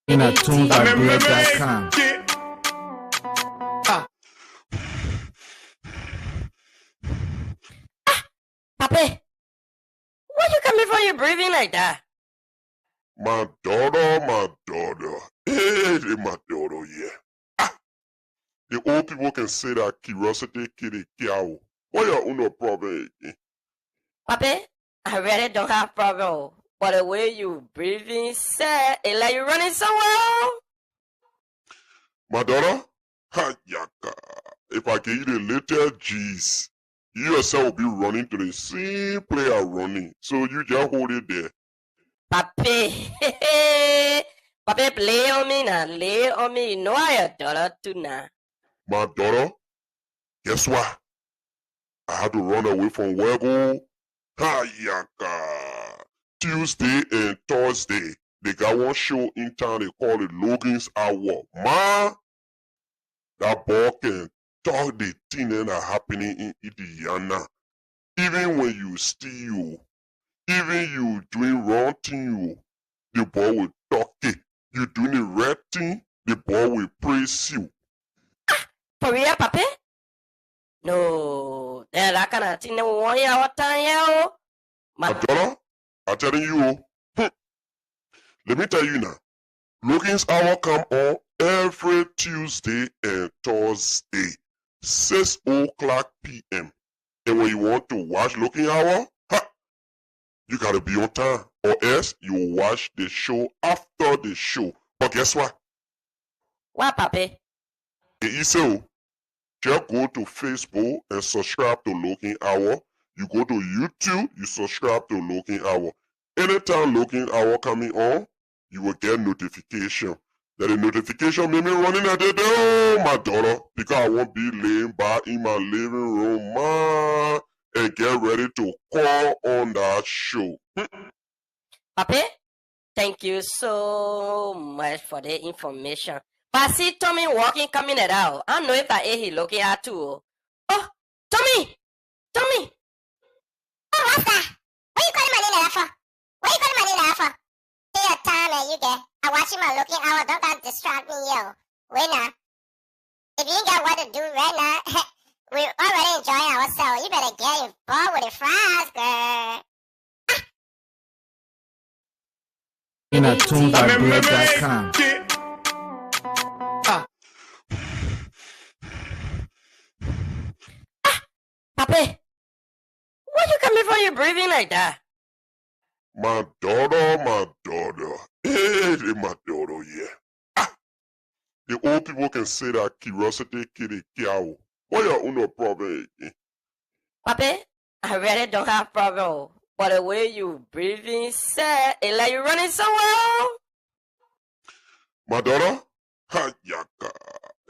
In a tunes.com. Papi, why you coming from your breathing like that? My daughter. Hey, my daughter, yeah. The old people can say that curiosity kill a cow. What your own problem again? Papi, I really don't have problem. But the way you breathing, sir, it's like you running somewhere. My daughter? Ha, yaka. If I give you the little G's, you yourself will be running to the same player running. So you just hold it there. Papi, Papi, play on me now, lay on me. You know I your daughter too now. My daughter, guess what? I had to run away from Wego. Ha, yaka. Tuesday and Thursday, they got one show in town, they call it Logan's Hour. Man, that boy can talk the thing that are happening in Indiana. Even when you steal, even you doing wrong thing, the boy will talk it. You doing the right thing, the boy will praise you. For real, Papi? No, they're that kind of thing that we want here all time, yeah. My daughter, I'm telling you, let me tell you now, Logan's Hour come on every Tuesday and Thursday, 6 o'clock p.m. And when you want to watch Logan Hour, you gotta be on time, or else you will watch the show after the show. But guess what? What, Papi? Just go to Facebook and subscribe to Logan Hour. You go to YouTube, you subscribe to Logan Hour. Anytime Logan Hour coming on, you will get notification. That the notification made me running at the door, my daughter, because I won't be laying back in my living room, man, and get ready to call on that show. Papi, thank you so much for the information. But see Tommy walking, coming it out. I don't know if I ate he looking at too. Oh, Tommy! Tommy! Oh, what's that? What you calling my name like that for? What you calling my name like that for? Take your time and you get. I'm watching my Looking Hour. Don't gotta distract me, yo. Wait now. If you ain't got what to do right now, we're already enjoying ourselves. You better get involved with the fries, girl. In a tunes.com. Papi, why you coming from your breathing like that? My daughter. Hey, my daughter, yeah. The old people can say that curiosity kill a cow. What your own problem again? Papi, I really don't have problem. But the way you breathing, sir, it's like you running somewhere. My daughter? Ha, yaka.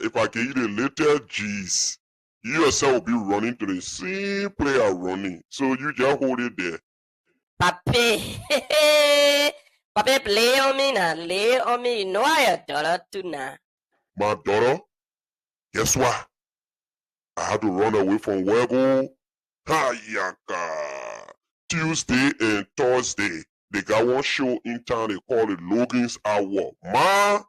If I give you the little G's, you yourself will be running to the same player running. So you just hold it there. Papi, Papi, play on me now, lay on me. You know I your daughter too now. My daughter, guess what? I had to run away from Wego. Ha, yaka. Tuesday and Thursday, they got one show in town, they call it Logan's Hour. Man,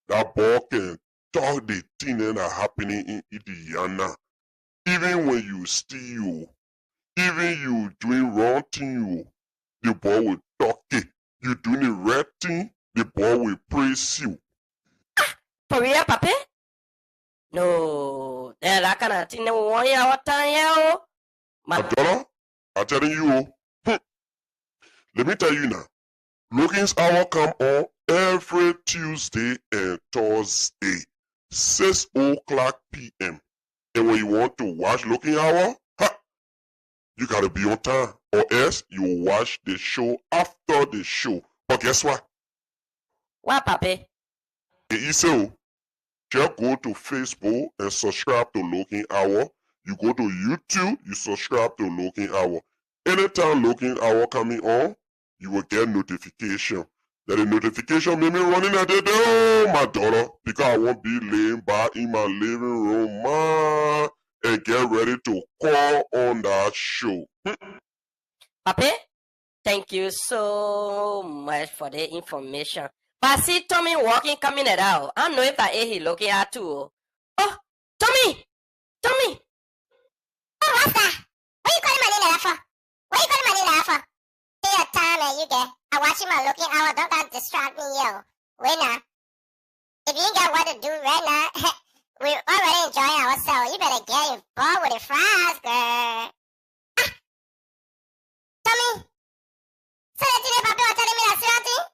that boy can talk the thing that are happening in Indiana. Even when you steal, even you doing wrong thing, the boy will talk it. You doing the right thing, the boy will praise you. For real, Papi? No, they're that kind of thing that we want here all time, yeah. My daughter, I'm telling you, let me tell you now, Logan's Hour come on every Tuesday and Thursday, 6 o'clock p.m. And when you want to watch Logan Hour, you gotta be on time, or else you will watch the show after the show. But guess what? What, Papi? Just go to Facebook and subscribe to Logan Hour. You go to YouTube, you subscribe to Logan Hour. Anytime Logan Hour coming on, you will get notification. That the notification made me running at the door, my daughter, because I won't be laying back in my living room, man, and get ready to call on that show. Papi, thank you so much for the information. But I see Tommy walking, coming out. I don't know if that he looking at too. Oh, Tommy! Tommy! Oh, what's that? What you calling my name like that for? What you calling my name like that for? Take your time and you get. I'm watching my looking hour. Don't got distract me, yo. Wait now. If you ain't got what to do right now, we're already enjoying ourselves. You better get involved with the fries, girl. Tommy, so that today, Papi was telling me that seriously?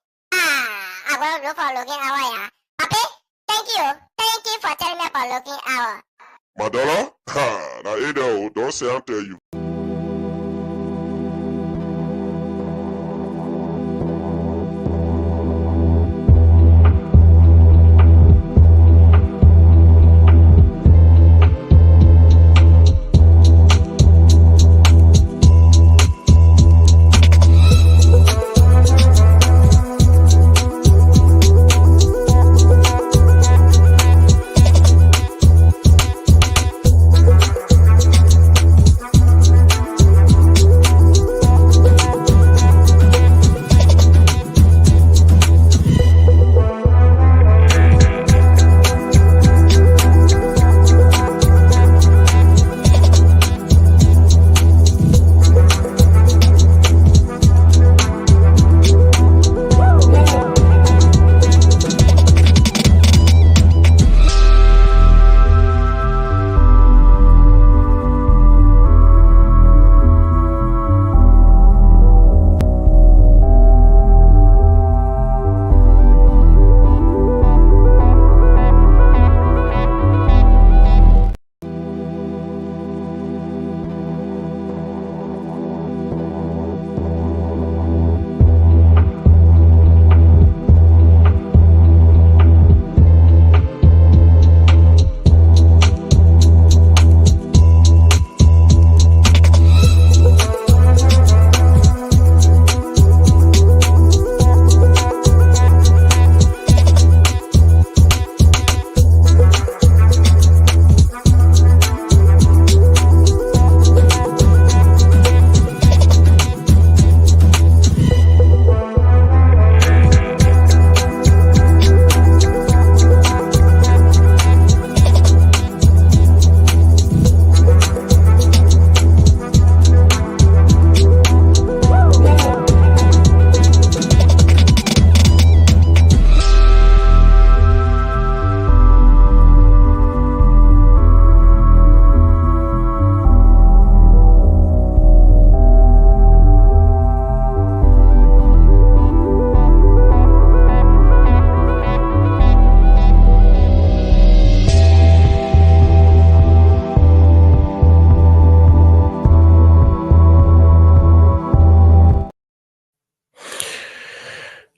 I want to look for looking hour, yeah. Papi, thank you. Thank you for telling me about looking hour. My dollar? Ha, now ain't that, don't say I tell you.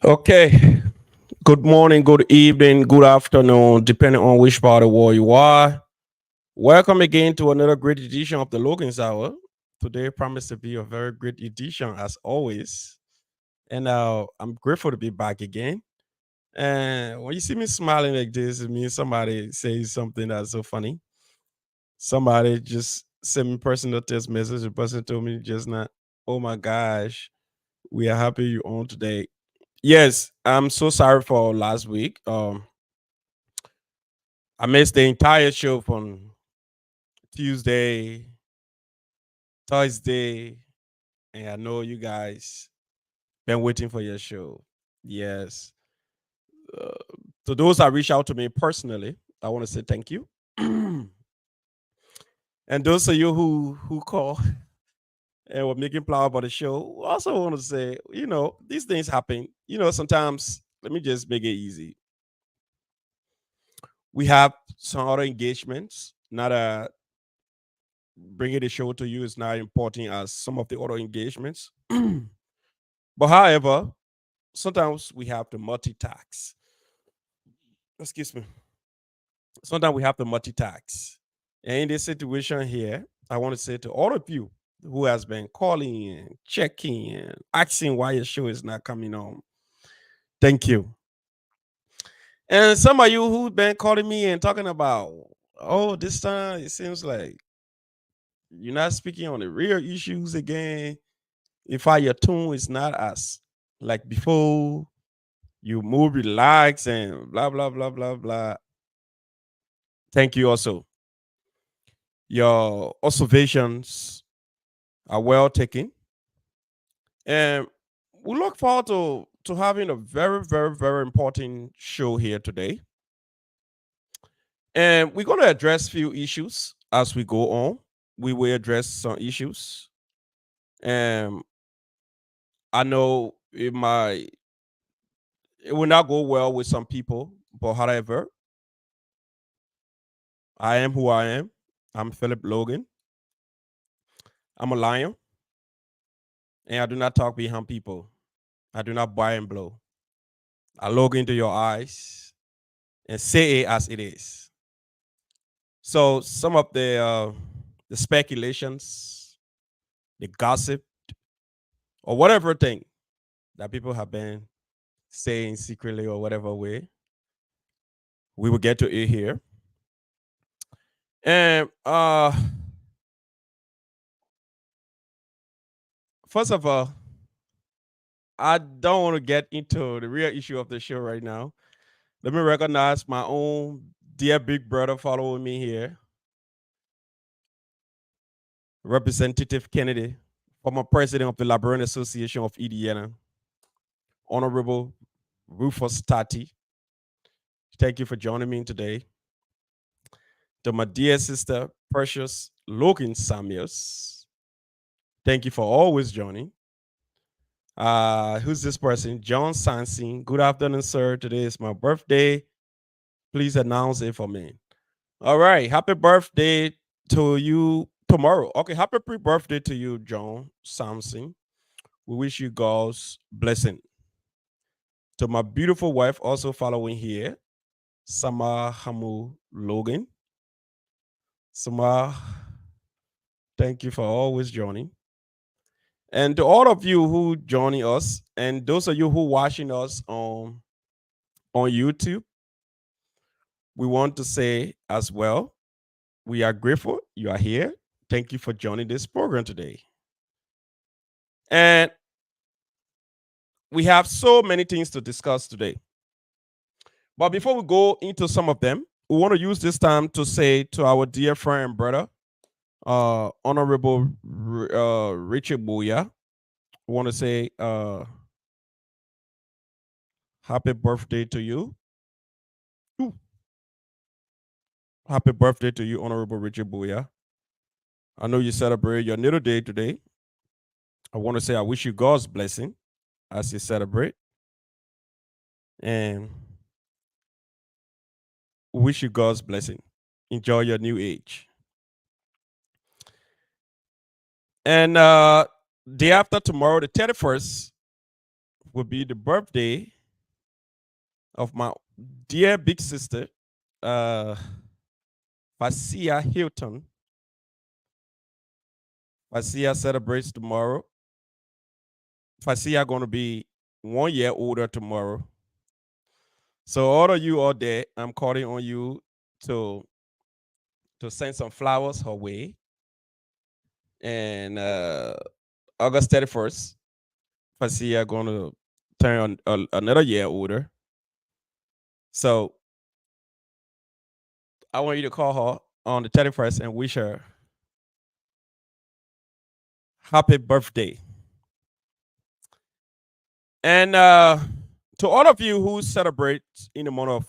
Okay. Good morning, good evening, good afternoon, depending on which part of the world you are. Welcome again to another great edition of the Logan's Hour. Today promised to be a very great edition as always. And I'm grateful to be back again. And when you see me smiling like this, it means somebody says something that's so funny. Somebody just sent me personal text message. The person told me just now, oh my gosh, we are happy you're on today. Yes, I'm so sorry for last week. I missed the entire show from Tuesday, Thursday, and I know you guys been waiting for your show. Yes. Uh, to those that reach out to me personally, I want to say thank you. And those of you who call and were making plans about the show, also want to say, these things happen. Sometimes let me just make it easy. We have some other engagements. Not bringing the show to you is not important as some of the other engagements. But however, sometimes we have to multitask. Excuse me. Sometimes we have to multitask. And in this situation here, I want to say to all of you who has been calling and checking and asking why your show is not coming on, thank you. And some of you who've been calling me and talking about, oh, this time it seems like you're not speaking on the real issues again. In fact, your tone is not as like before. You move, relax, and blah blah blah blah blah. Thank you also. Your observations are well taken, and we look forward to having a very very very important show here today. And we're going to address few issues as we go on. We will address some issues. And I know it will not go well with some people, but however, I am who I am. I'm Philip Logan. I'm a lion, and I do not talk behind people. I do not buy and blow. I look into your eyes and say it as it is. So some of the speculations, the gossip, or whatever thing that people have been saying secretly or whatever way, we will get to it here. And first of all, I don't want to get into the real issue of the show right now. Let me recognize my own dear big brother following me here, Representative Kennedy, former president of the Liberian Association of Indiana, Honorable Rufus Tati. Thank you for joining me today. To my dear sister, precious Logan Samuels. Thank you for always joining. Who's this person? John Sansin. Good afternoon, sir. Today is my birthday. Please announce it for me. All right. Happy birthday to you tomorrow. Okay. Happy pre-birthday to you, John Sansin. We wish you God's blessing. To my beautiful wife, also following here, Sama Hamu Logan. Sama, thank you for always joining. And to all of you who joining us, and those of you who watching us on YouTube, we want to say as well, we are grateful you are here. Thank you for joining this program today. And we have so many things to discuss today. But before we go into some of them, we want to use this time to say to our dear friend and brother, Honorable Richard Bouya, we want to say happy birthday to you. Ooh. Happy birthday to you, Honorable Richard Bouya. I know you celebrate your little day today. I want to say I wish you God's blessing as you celebrate. And wish you God's blessing. Enjoy your new age. And day after tomorrow, the 31st, will be the birthday of my dear big sister, Fasia Hilton. Fasia celebrates tomorrow. Fasia going to be 1 year older tomorrow. So all of you out there, I'm calling on you to send some flowers her way. And August 31st, Fasia going to turn another year older. So I want you to call her on the 31st and wish her happy birthday. And to all of you who celebrate in the month of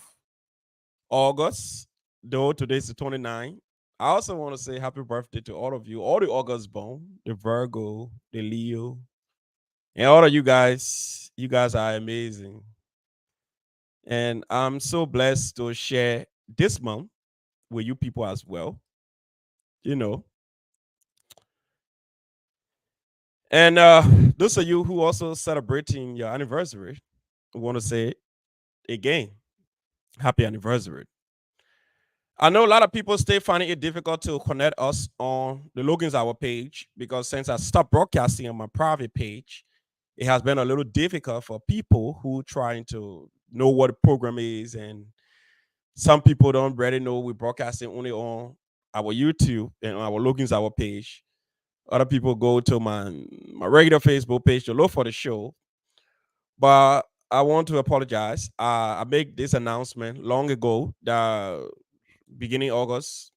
August, though today's the 29th, I also want to say happy birthday to all of you, all the August born, the Virgo, the Leo, and all of you guys. You guys are amazing. And I'm so blessed to share this month with you people as well. You know. And those of you who also celebrating your anniversary, I want to say again, happy anniversary. I know a lot of people still finding it difficult to connect us on the Logan's Hour page because since I stopped broadcasting on my private page, it has been a little difficult for people who trying to know what the program is, and some people don't really know we're broadcasting only on our YouTube and on our Logan's Hour page. Other people go to my regular Facebook page to look for the show. But I want to apologize. I made this announcement long ago that beginning August,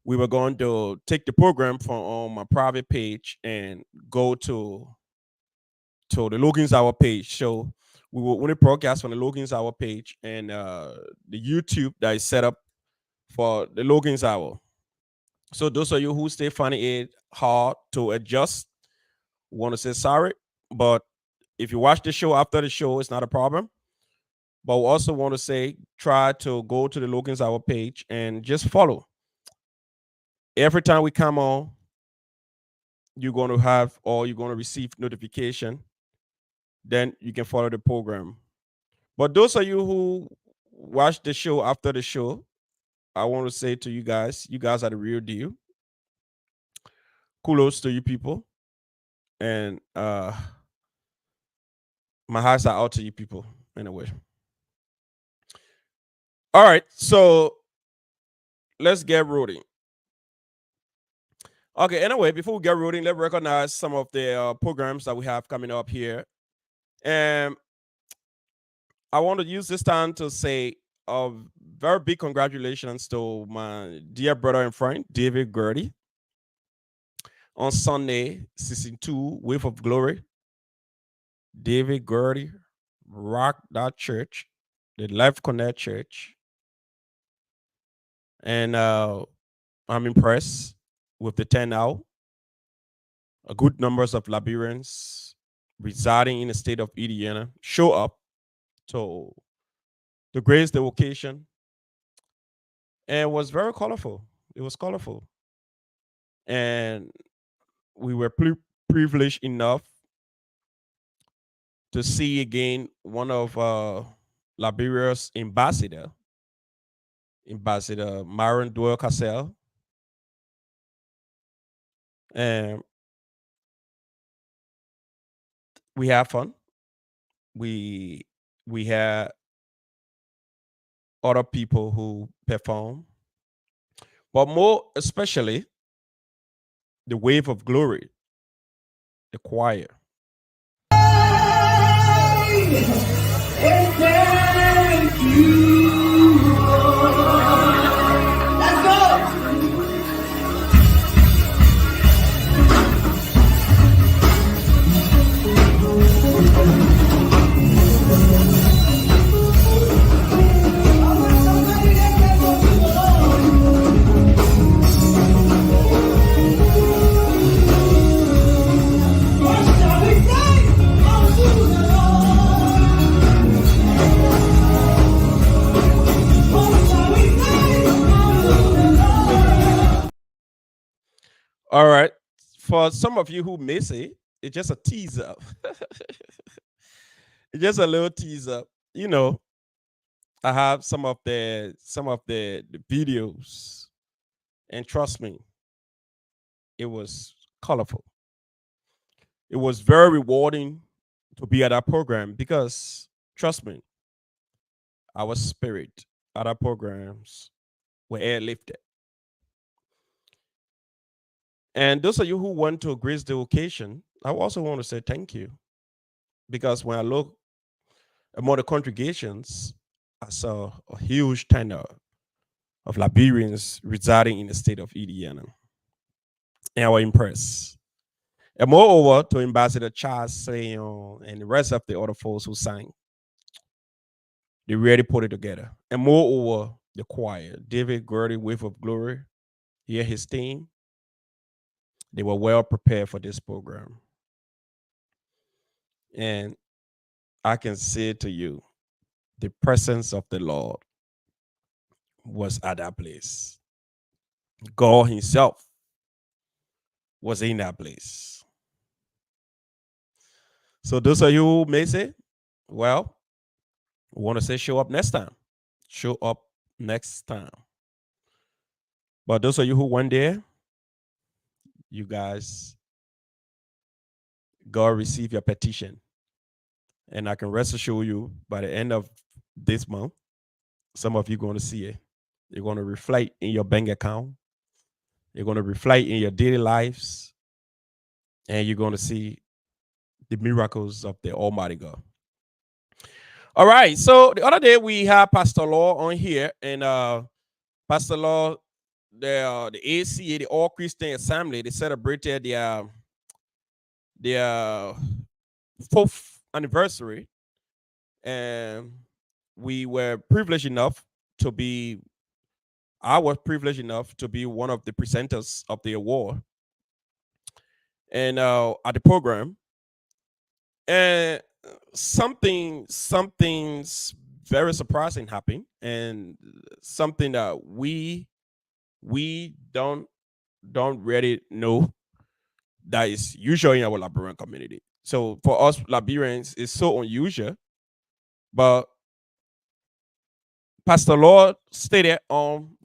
we were going to take the program from on my private page and go to the Logan's Hour page. So we will only broadcast on the Logan's Hour page and the YouTube that is set up for the Logan's Hour. So those of you who stay finding it hard to adjust, want to say sorry. But if you watch the show after the show, it's not a problem. But we also want to say try to go to the Logan's Hour page and just follow. Every time we come on, you're going to have or you're going to receive notification. Then you can follow the program. But those of you who watch the show after the show, I want to say to you guys are the real deal. Kudos to you people. And my hearts are out to you people anyway. All right, so let's get rolling. Okay, anyway, before we get rolling, let's recognize some of the programs that we have coming up here. And I want to use this time to say a very big congratulations to my dear brother and friend, David Gertie. On Sunday, season 2, Wave of Glory. David Gertie rocked that church, the Life Connect Church. And I'm impressed with the turnout. A good numbers of Liberians residing in the state of Indiana show up to the grace the occasion. And it was very colorful. It was colorful. And we were privileged enough to see again one of Liberia's ambassador Myron Doyle Cassell. And we had fun. We had other people who perform, but more especially the Wave of Glory, the choir. All right. For some of you who miss it, it's just a teaser. It's just a little teaser. You know, I have some of the videos, and trust me, it was colorful. It was very rewarding to be at that program because, trust me, our spirit at our programs were airlifted. And those of you who went to grace the occasion, I also want to say thank you. Because when I look among the congregations, I saw a huge turnout of Liberians residing in the state of Indiana. And I was impressed. And moreover, to Ambassador Charles Sayon and the rest of the other folks who sang, they really put it together. And moreover, the choir, David Gertie, Wave of Glory, here his team, they were well prepared for this program. And I can say to you, the presence of the Lord was at that place. God himself was in that place. So those of you who may say, well, we want to say show up next time. Show up next time. But those of you who went there, you guys, God received your petition. And I can rest assure you, by the end of this month, some of you are going to see it. You're going to reflect in your bank account. You're going to reflect in your daily lives. And you're going to see the miracles of the Almighty God. All right. So the other day we had Pastor Law on here, and Pastor Law, the ACA, the All Christian Assembly, they celebrated their 4th anniversary, and we were privileged enough to be. I was privileged enough to be one of the presenters of the award, and at the program, and something's very surprising happened, and something that we don't really know that is usual in our Liberian community. So for us Liberians, it's so unusual. But Pastor Lord stated on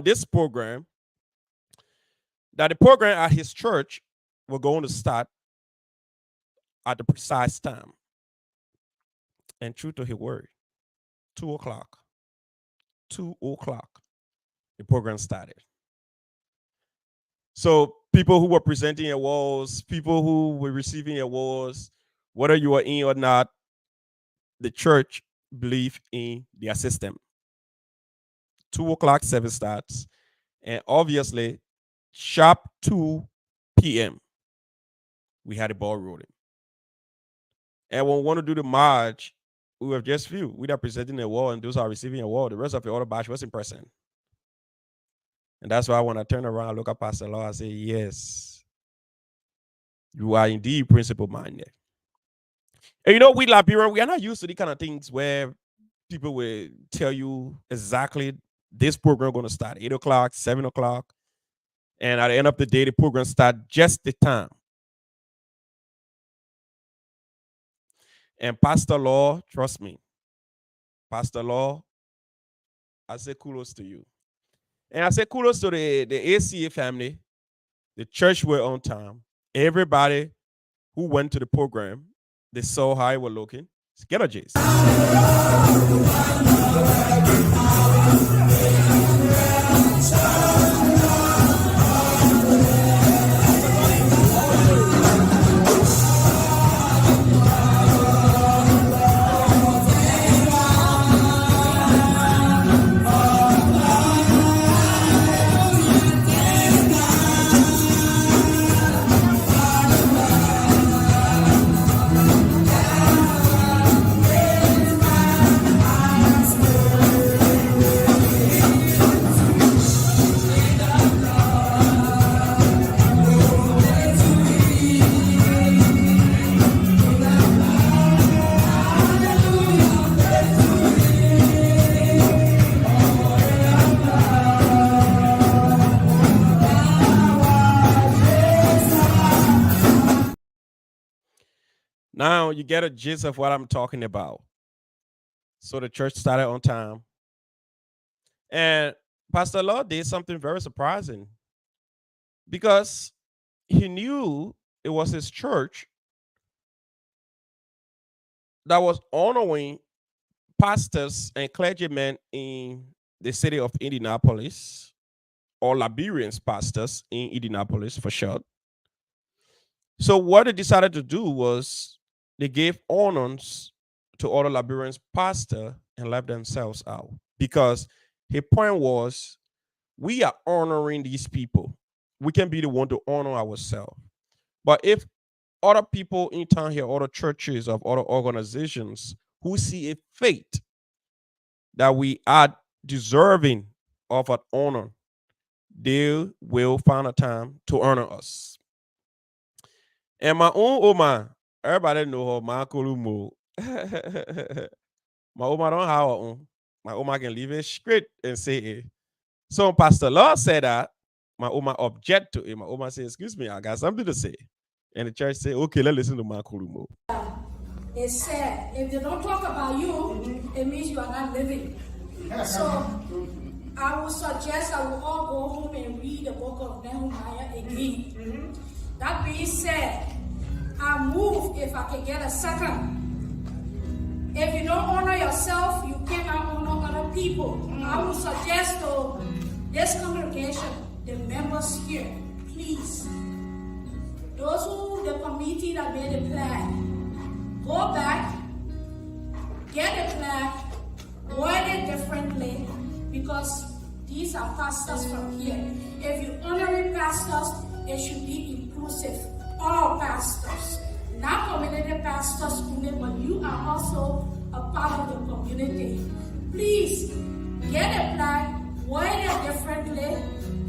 this program that the program at his church were going to start at the precise time. And true to his word, 2 o'clock. 2 o'clock, the program started. So people who were presenting awards, people who were receiving awards, whether you were in or not, the church believed in their system. 2 o'clock service starts, and obviously, sharp 2 p.m., we had the ball rolling. And when we want to do the march, we have just few. We are presenting the award, and those are receiving the award. The rest of the other batch was in person. And that's why when I turn around, I look at Pastor Law, I say, yes, you are indeed principle-minded. And you know, we Liberian, we are not used to the kind of things where people will tell you exactly this program going to start 8 o'clock, 7 o'clock. And at the end of the day, the program start just the time. And Pastor Law, trust me, Pastor Law, I say kudos to you. And I say kudos to the ACA family. The church were on time. Everybody who went to the program, they saw how it was looking. Get a gist. Now you get a gist of what I'm talking about. So the church started on time. And Pastor Law did something very surprising because he knew it was his church that was honoring pastors and clergymen in the city of Indianapolis, or Liberian pastors in Indianapolis for short. So what they decided to do was they gave honors to other Liberian pastors and left themselves out, because his point was, we are honoring these people. We can be the one to honor ourselves. But if other people in town here, other churches of other organizations who see a fate that we are deserving of an honor, they will find a time to honor us. And my own Oma, everybody know her, my Kulumo. My Oma don't have her own. My Oma can leave it straight and say it. So Pastor Law said that, my Oma object to it. My Oma said, excuse me, I got something to say. And the church said, okay, let's listen to my Kulumo. It's sad. If they don't talk about you, it means you are not living. So I would suggest I will all go home and read the book of Nehemiah again. That being said, I move if I can get a second. If you don't honor yourself, you cannot honor other people. I would suggest to this congregation, the members here, please, those who, the committee that made the plan, go back get a plaque, word it differently, because these are pastors from here. If you honoring pastors, it should be inclusive. All pastors, not community pastors only, but you are also a part of the community. Please get a plaque, word it differently,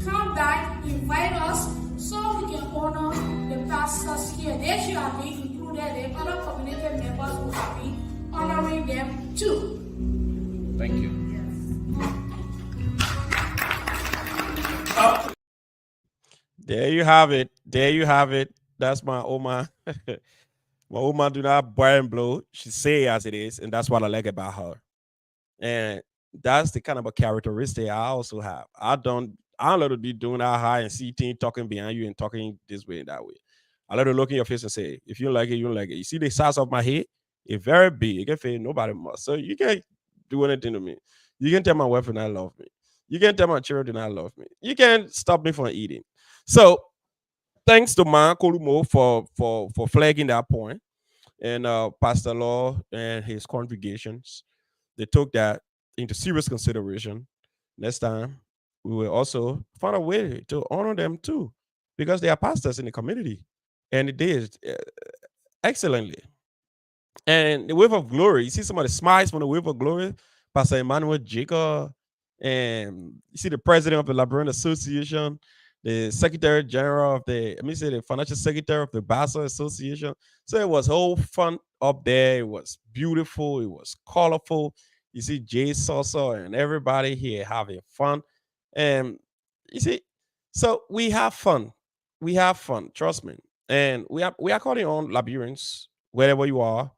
come back, invite us so we can honor the pastors here. They should have been included, the other community members will have been honoring them too. Thank you. There you have it. There you have it. That's my Oma. My Oma do not boil and blow. She say it as it is, and that's what I like about her. And that's the kind of a characteristic I also have. I don't let to be doing that high and seating, talking behind you and talking this way and that way. I let her look in your face and say, if you don't like it, you don't like it. You see the size of my head? It's very big. It can fit nobody must. So you can't do anything to me. You can tell my wife and I love me. You can tell my children I love me. You can't stop me from eating. So thanks to Ma Kolumo for flagging that point, and Pastor Law and his congregations, they took that into serious consideration. Next time, we will also find a way to honor them too, because they are pastors in the community, and it did excellently. And the wave of glory, you see somebody smiles from the wave of glory, Pastor Emmanuel Jacob, and you see the president of the Liberian Association, the secretary general of the, let me say, the financial secretary of the Basel Association. So it was whole fun up there. It was beautiful. It was colorful. You see Jay Sosa and everybody here having fun. And you see, so we have fun. We have fun, trust me. And we are calling on Liberians, wherever you are.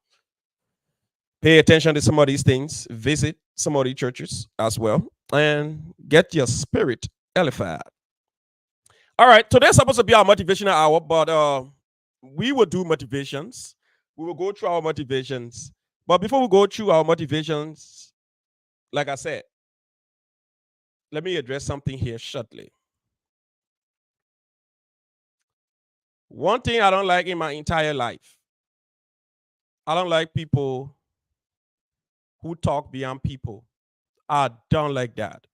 Pay attention to some of these things. Visit some of the churches as well, and get your spirit edified. All right, today's supposed to be our motivational hour, but we will do motivations. We will go through our motivations. But before we go through our motivations, like I said, let me address something here shortly. One thing I don't like in my entire life, I don't like people who talk beyond people. I don't like that.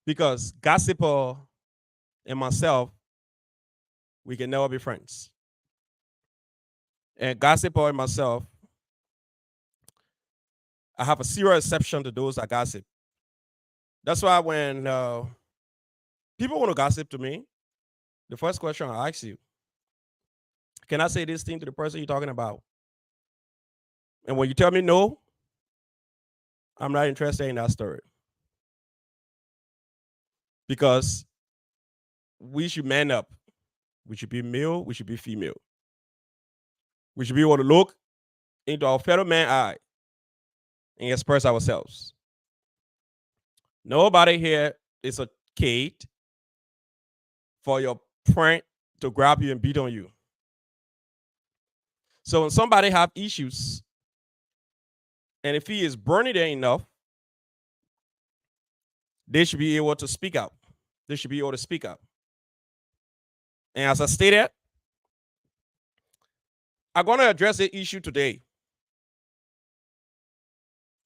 Because gossiper and myself, we can never be friends. And gossiper and myself, I have a serious exception to those that gossip. That's why when people want to gossip to me, the first question I ask you, can I say this thing to the person you're talking about? And when you tell me no, I'm not interested in that story. Because we should man up. We should be male, we should be female. We should be able to look into our fellow man eye and express ourselves. Nobody here is a kid for your friend to grab you and beat on you. So when somebody have issues, and if he is burning there enough, they should be able to speak out. They should be able to speak out. And as I stated, I'm going to address the issue today.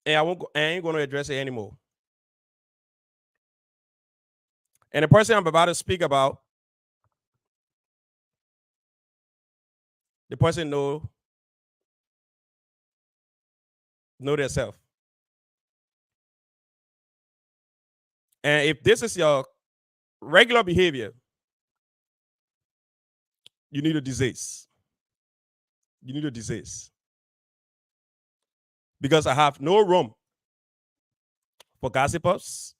And I ain't going to address it anymore. And the person I'm about to speak about, the person know themselves. And if this is your regular behavior, you need a disease. You need a disease. Because I have no room for gossipers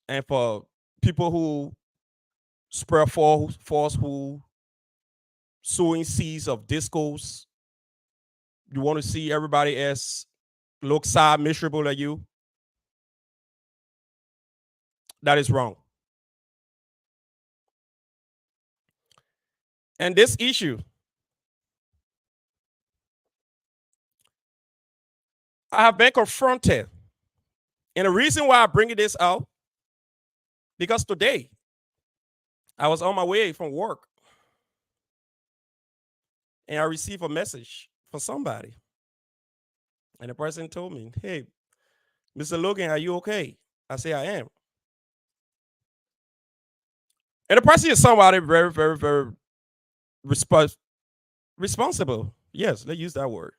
and for people who spread falsehood, sowing seeds of discourse. You want to see everybody else look sad, miserable at you. That is wrong. And this issue, I have been confronted. And the reason why I bring this out, because today I was on my way from work and I received a message from somebody. And the person told me, hey, Mr. Logan, are you okay? I say, I am. And the person is somebody very, very, very responsible. Yes, let's use that word.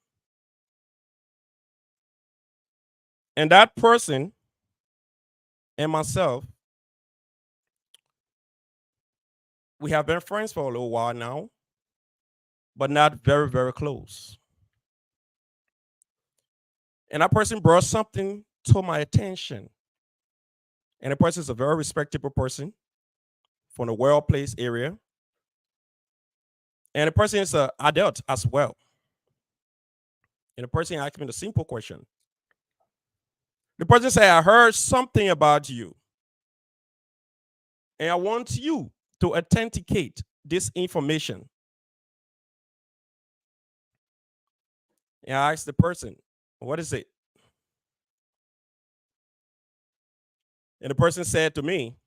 And that person and myself, we have been friends for a little while now, but not very, very close. And that person brought something to my attention. And the person is a very respectable person from the workplace area. And the person is an adult as well. And the person asked me the simple question. The person said, I heard something about you. And I want you to authenticate this information. And I asked the person, what is it? And the person said to me,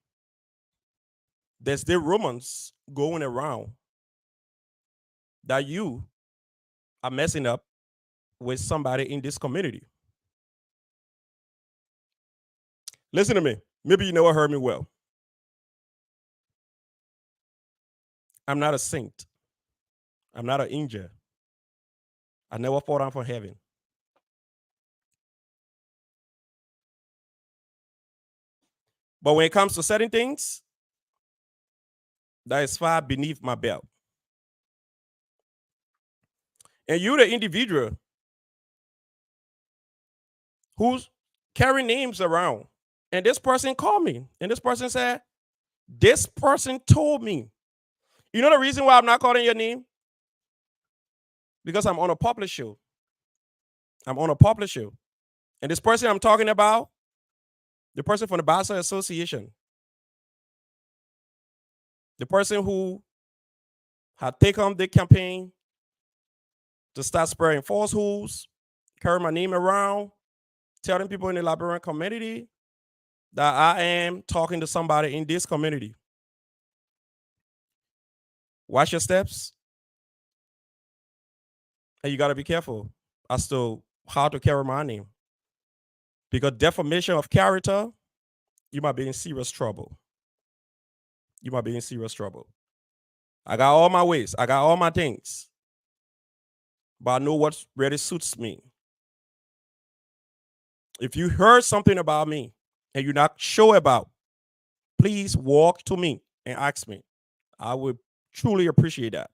there's the rumors going around that you are messing up with somebody in this community. Listen to me. Maybe you never heard me well. I'm not a saint. I'm not an angel. I never fall down from heaven. But when it comes to certain things, that is far beneath my belt. And you're the individual who's carrying names around. And this person called me. And this person said, this person told me. You know the reason why I'm not calling your name? Because I'm on a public show. I'm on a public show. And this person I'm talking about, the person from the Basel Association, the person who had taken the campaign to start spreading falsehoods, carry my name around, telling people in the Liberian community that I am talking to somebody in this community. Watch your steps. And you got to be careful as to how to carry my name. Because defamation of character, you might be in serious trouble. You might be in serious trouble. I got all my ways. I got all my things. But I know what really suits me. If you heard something about me and you're not sure about, please walk to me and ask me. I would truly appreciate that.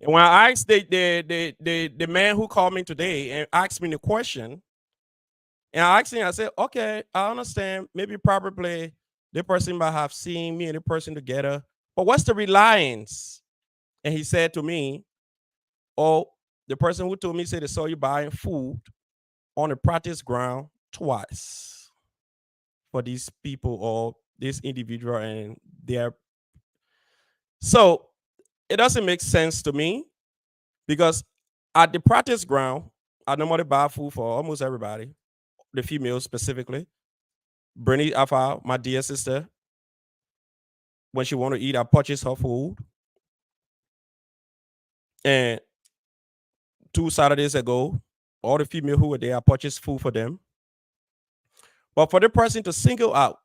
And when I asked the man who called me today and asked me the question, and I asked him, I said, okay, I understand. Maybe probably the person might have seen me and the person together. But what's the reliance? And he said to me, oh, the person who told me said they saw you buying food on the practice ground twice for these people or this individual and their. So it doesn't make sense to me because at the practice ground, I normally buy food for almost everybody, the females specifically. Brittany Alpha, my dear sister, when she want to eat, I purchase her food. And 2 Saturdays ago, all the female who were there, I purchased food for them. But for the person to single out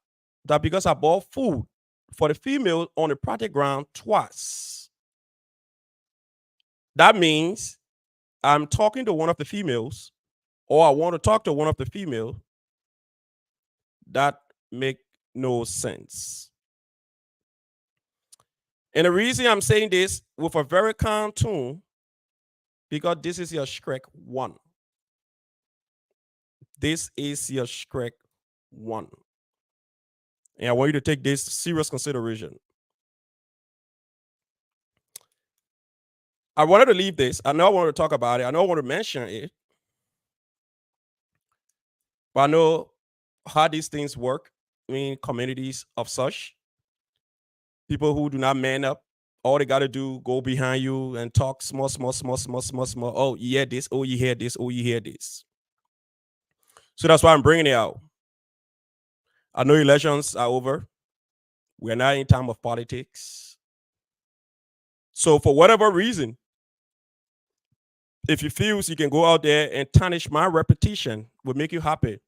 that because I bought food for the female on the practice ground twice, that means I'm talking to one of the females or I want to talk to one of the females. That make no sense. And the reason I'm saying this with a very calm tone, because this is your Shrek 1. This is your Shrek 1. And I want you to take this serious consideration. I wanted to leave this. I know I want to talk about it. I know I want to mention it. But I know how these things work in communities of such. People who do not man up, all they got to do, go behind you and talk small. Oh, you hear this. Oh, you hear this. Oh, you hear this. So that's why I'm bringing it out. I know elections are over. We're not in time of politics. So for whatever reason, If you feel you can go out there and tarnish my reputation, will make you happy,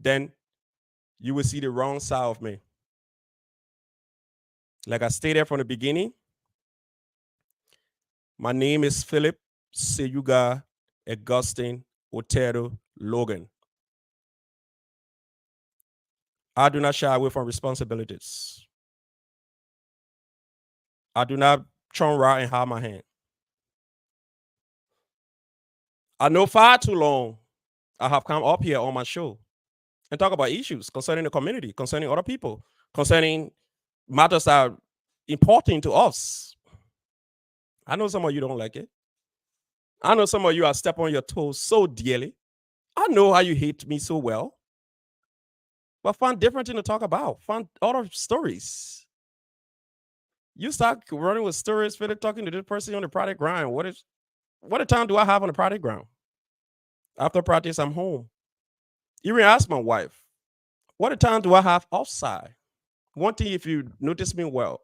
then you will see the wrong side of me. Like I stated from the beginning, my name is Philip Seyuga Augustine Otero Logan. I do not shy away from responsibilities. I do not turn around and hide my hand. I know far too long I have come up here on my show and talk about issues concerning the community, concerning other people, concerning matters that are important to us. I know some of you don't like it. I know some of you are stepping on your toes so dearly. I know how you hate me so well. But find different thing to talk about. Find other stories. You start running with stories, Philip, talking to this person on the product ground. What time do I have on the product ground? After practice, I'm home. Even ask my wife, what time do I have outside? One thing, if you notice me well,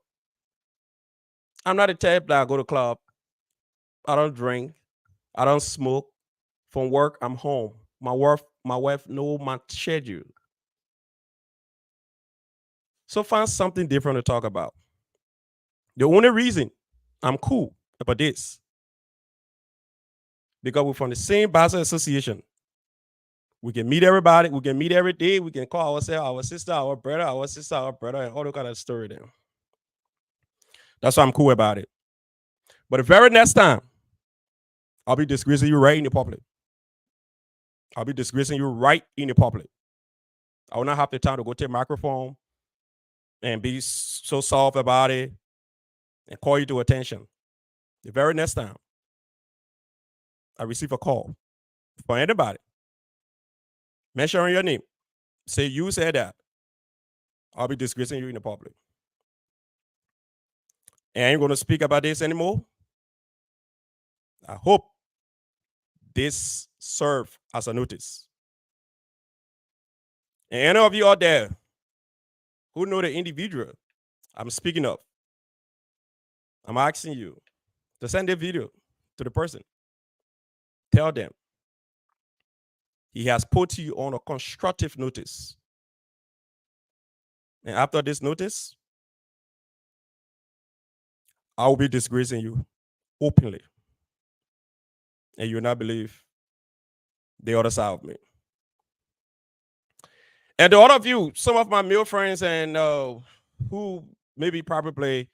I'm not a type that I go to club. I don't drink. I don't smoke. From work, I'm home. My wife know my schedule. So find something different to talk about. The only reason I'm cool about this, because we're from the same Basel Association. We can meet everybody. We can meet every day. We can call ourselves our sister, our brother, our sister, our brother, and all that kind of story there. That's why I'm cool about it. But the very next time, I'll be disgracing you right in the public. I'll be disgracing you right in the public. I will not have the time to go take a microphone and be so soft about it and call you to attention. The very next time I receive a call from anybody, mention your name, say you said that, I'll be disgracing you in the public. And I ain't going to speak about this anymore. I hope this serve as a notice. And any of you out there who know the individual I'm speaking of, I'm asking you to send a video to the person. Tell them he has put you on a constructive notice. And after this notice, I will be disgracing you openly. And you will not believe the other side of me. And the other of you, some of my male friends and who maybe probably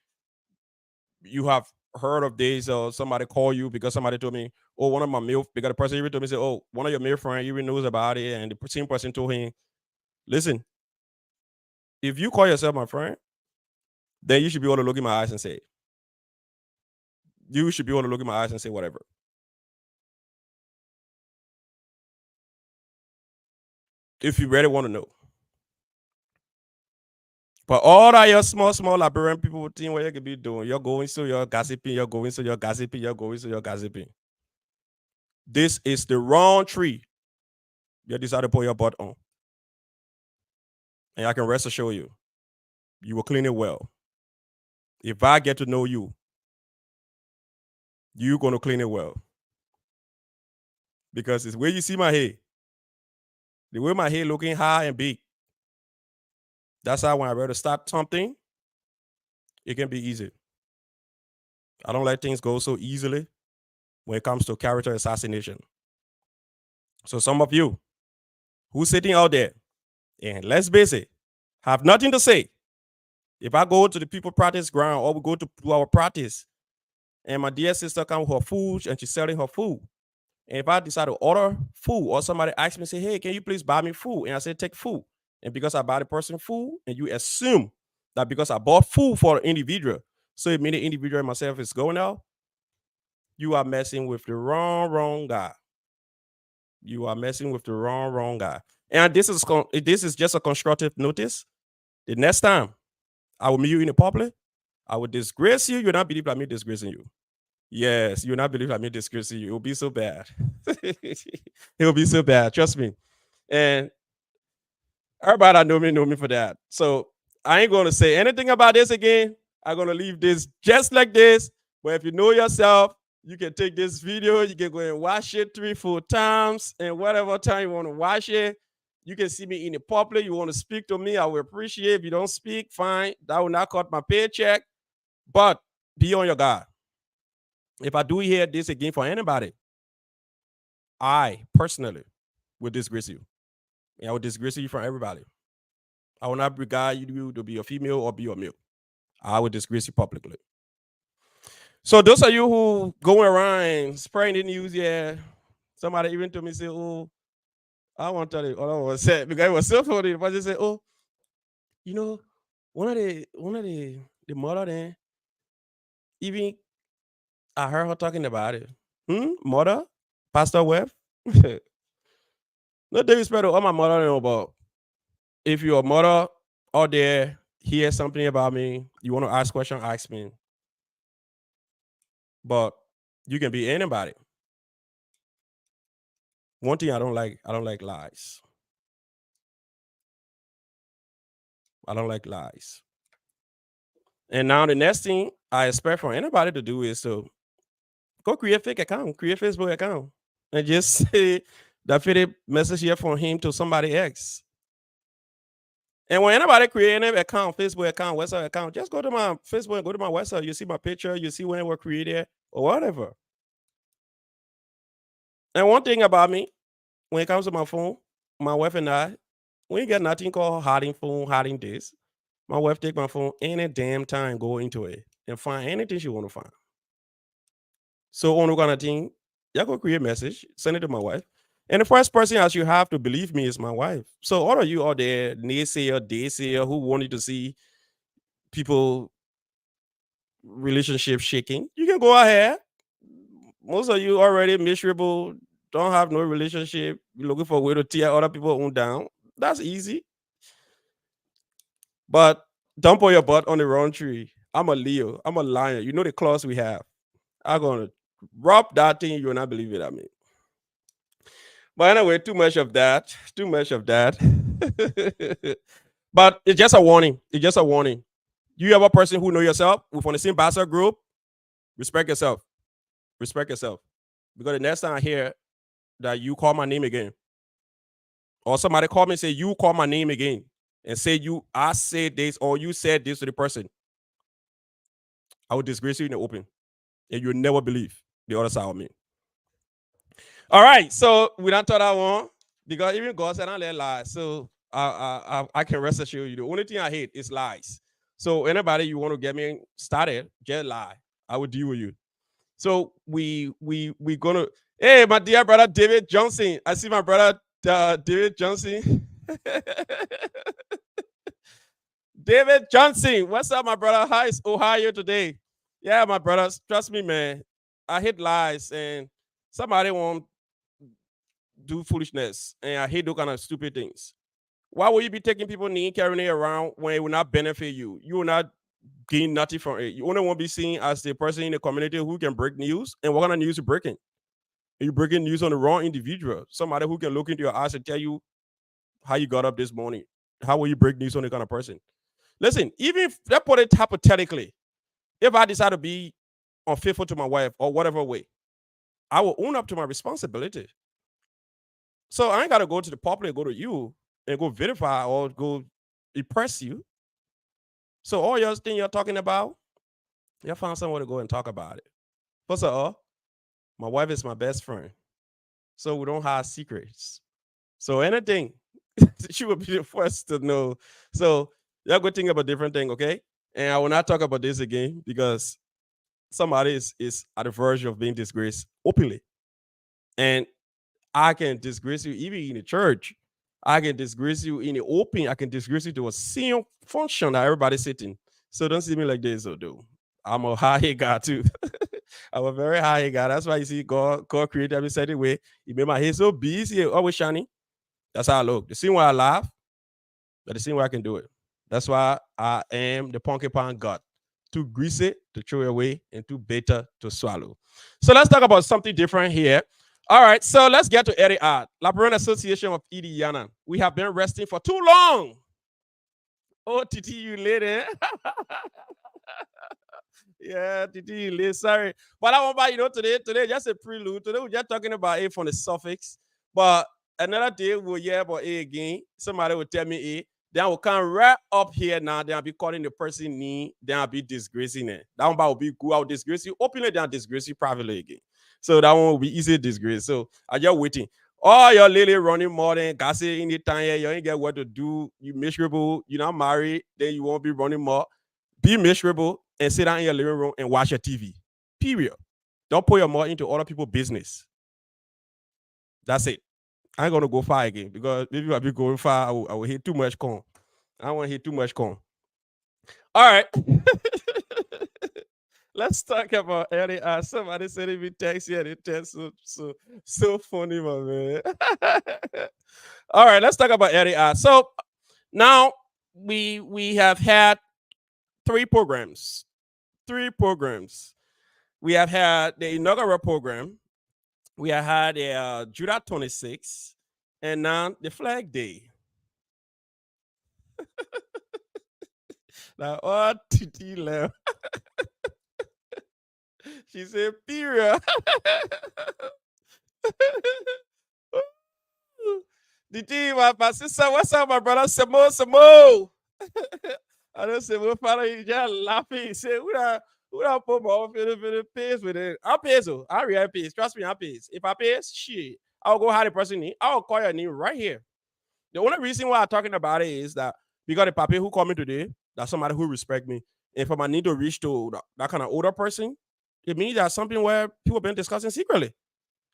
you have heard of this, or somebody call you because somebody told me, oh, one of my male, because the person even told me, say, oh, one of your male friends even knows about it, and the same person told him, listen, if you call yourself my friend, then you should be able to look in my eyes and say, you should be able to look in my eyes and say whatever. If you really want to know. But all that your small Liberian people think what you could be doing, you're going so you're gossiping, you're going so you're gossiping, you're going so you're gossiping. This is the wrong tree you decide to put your butt on. And I can rest assure you, you will clean it well. If I get to know you, you're going to clean it well. Because it's where you see my hair. The way my hair looking high and big. That's how when I ready to start something, it can be easy. I don't let things go so easily when it comes to character assassination. So some of you who's sitting out there, and let's face it, have nothing to say. If I go to the people practice ground or we go to our practice, and my dear sister comes with her food and she's selling her food, and if I decide to order food or somebody asks me, say, hey, can you please buy me food? And I say, take food. And because I buy the person food, and you assume that because I bought food for an individual, so it means the individual and myself is going out, you are messing with the wrong guy. You are messing with the wrong guy. And this is just a constructive notice. The next time I will meet you in the public, I will disgrace you. You'll not believe I'm disgracing you. Yes, you'll not believe I'm disgracing you. It will be so bad. It will be so bad. Trust me. And everybody that know me for that. So I ain't going to say anything about this again. I'm going to leave this just like this. But if you know yourself, You can take this video, you can go and watch it 3-4 times, and whatever time you want to watch it. You can see me in the public. You want to speak to me, I will appreciate. If you don't speak, fine. That will not cut my paycheck. But be on your guard. If I do hear this again for anybody, I personally will disgrace you. And I will disgrace you from everybody. I will not regard you to be a female or be a male. I will disgrace you publicly. So those of you who going around and spreading the news, yeah, somebody even told me, say, oh, I want to tell you what I was saying because it was so funny. The person said, oh, you know, one of the mother there, even I heard her talking about it. Mother? Pastor Webb? No disrespect to all my mother, know, but if you're a mother out there, hear something about me, you want to ask question, ask me. But you can be anybody. One thing I don't like lies. I don't like lies. And now the next thing I expect from anybody to do is to go create a fake account, create a Facebook account, and just say that fitted message here from him to somebody else. And when anybody create an account, Facebook account, website account, just go to my Facebook and go to my website. You see my picture, you see when it was created or whatever. And one thing about me, when it comes to my phone, my wife and I, we ain't got nothing called hiding phone, hiding this. My wife take my phone any damn time, go into it and find anything she want to find. So on the kind of thing, y'all go create a message, send it to my wife. And the first person that you have to believe me is my wife. So all of you out there, naysayer, who wanted to see people relationship shaking, you can go ahead. Most of you already miserable, don't have no relationship, you're looking for a way to tear other people on down. That's easy. But don't put your butt on the wrong tree. I'm a Leo. I'm a lion. You know the clause we have. I'm gonna rub that thing. You will not believe it. I mean. But anyway, too much of that. Too much of that. But it's just a warning. It's just a warning. You have a person who know yourself, who from the same bastard group, respect yourself. Respect yourself. Because the next time I hear that you call my name again, or somebody call me and say, you call my name again, and say I said this, or you said this to the person, I will disgrace you in the open. And you'll never believe the other side of me. All right, so we don't talk that one because even God said I let lies. So I can rest assured you the only thing I hate is lies. So anybody you want to get me started, just lie. I will deal with you. So we gonna. Hey, my dear brother David Johnson. I see my brother David Johnson. David Johnson, what's up, my brother? How is Ohio today? Yeah, my brothers, trust me, man. I hate lies, and somebody won't do foolishness, and I hate those kind of stupid things. Why will you be taking people name carrying it around when it will not benefit you? You will not gain nothing from it. You only want to be seen as the person in the community who can break news. And what kind of news you breaking? You're breaking news on the wrong individual. Somebody who can look into your eyes and tell you how you got up this morning. How will you break news on the kind of person? Listen, even if let's put it hypothetically, if I decide to be unfaithful to my wife or whatever way, I will own up to my responsibility. So I ain't got to go to the public, go to you and go verify or go impress you. So all your thing you're talking about, you found somewhere to go and talk about it. First of all, my wife is my best friend. So we don't have secrets. So anything, she will be the first to know. So you're going to think about a different thing, okay? And I will not talk about this again because somebody is at the verge of being disgraced openly. And I can disgrace you even in the church. I can disgrace you in the open. I can disgrace you to a senior function that everybody's sitting. So don't see me like this, though. I'm a high guy too. I'm a very high guy. That's why you see God created me certain way. He made my head so busy, always shining. That's how I look. The same way I laugh, but the same way I can do it. That's why I am the porcupine God. Too greasy to throw away and too bitter to swallow. So let's talk about something different here. All right, so let's get to Eddie Art, Liberian Association of Indiana. We have been resting for too long. Oh, Titi, you lady. Yeah, TT, sorry. But I want to today just a prelude. Today we're just talking about A from the suffix. But another day we'll hear about A again. Somebody will tell me A. Then we'll come right up here now. Then I'll be calling the person name. Then I'll be disgracing it. That one will be good. I'll disgrace you openly, then I'll disgrace you privately again. So that one will be easy to disgrace. So I'm just waiting. Oh, your lady running more than gassy in the time here. You ain't get what to do. You miserable. You're not married. Then you won't be running more. Be miserable and sit down in your living room and watch your TV. Period. Don't put your money into other people's business. That's it. I ain't gonna go far again because maybe I'll be going far. I will hit too much corn. I don't want to hit too much corn. All right. Let's talk about LDR. Somebody sending me text here. They text so funny, my man. All right, let's talk about LDR. So now we have had three programs. We have had the inaugural program. We have had the Judah 26, and now the Flag Day. Now, oh, TT left. She said, period. TT, my sister, what's up, my brother? Samo. I don't say, well, father, you just laughing. He said, who that put my own the pays with it? I pay so. I really pays. Trust me, I pays. If I pay, shit, I'll go hide the person name. I'll call your name right here. The only reason why I'm talking about it is that because the papi who called me today, that's somebody who respect me. If I need to reach to that kind of older person, it means that's something where people been discussing secretly.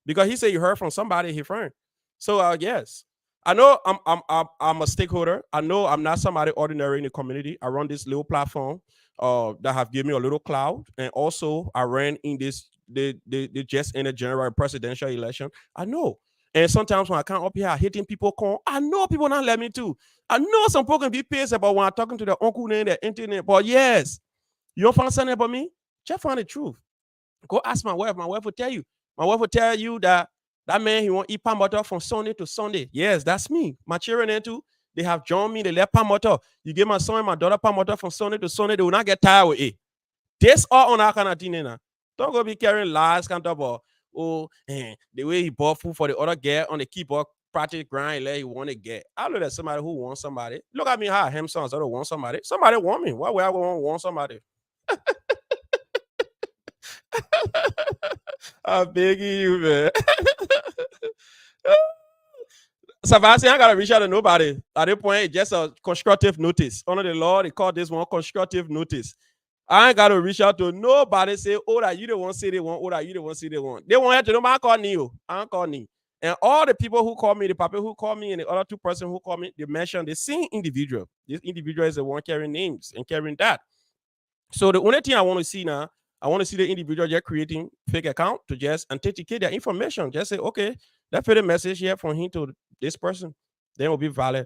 Because he said you heard from somebody, his friend. So yes. I know I'm a stakeholder. I know I'm not somebody ordinary in the community. I run this little platform that have given me a little cloud. And also I ran in this the just in a general presidential election. I know. And sometimes when I come up here hitting people call, I know people not let me too. I know some people can be pissed about when I'm talking to their uncle and their internet. But yes, you don't find something about me? Just find the truth. Go ask my wife. My wife will tell you. My wife will tell you that man, he won't eat palm butter from Sunday to Sunday. Yes, that's me. My children there too. They have joined me. They left palm butter. You give my son and my daughter palm butter from Sunday to Sunday. They will not get tired with it. This all on our kind of thing now. Don't go be carrying lies, kind of about, the way he bought food for the other girl on the keyboard practice grind, like he want to get. I look at somebody who wants somebody. Look at me, how him sons. I don't want somebody. Somebody want me. Why would I want somebody? I'm begging you, man. Savasi, I gotta reach out to nobody. At this point, it's just a constructive notice. Under the law, they call this one constructive notice. I ain't gotta reach out to nobody. Say, oh, that you don't want to say they want, oh, that you don't want to say they want. They want to know I call Neo. I don't call Neo. And all the people who call me, the people who call me, and the other two person who call me, they mention the same individual. This individual is the one carrying names and carrying that. So the only thing I want to see now, I want to see the individual just creating fake account to just authenticate their information. Just say, okay, that fit a message here from him to this person. Then it will be valid.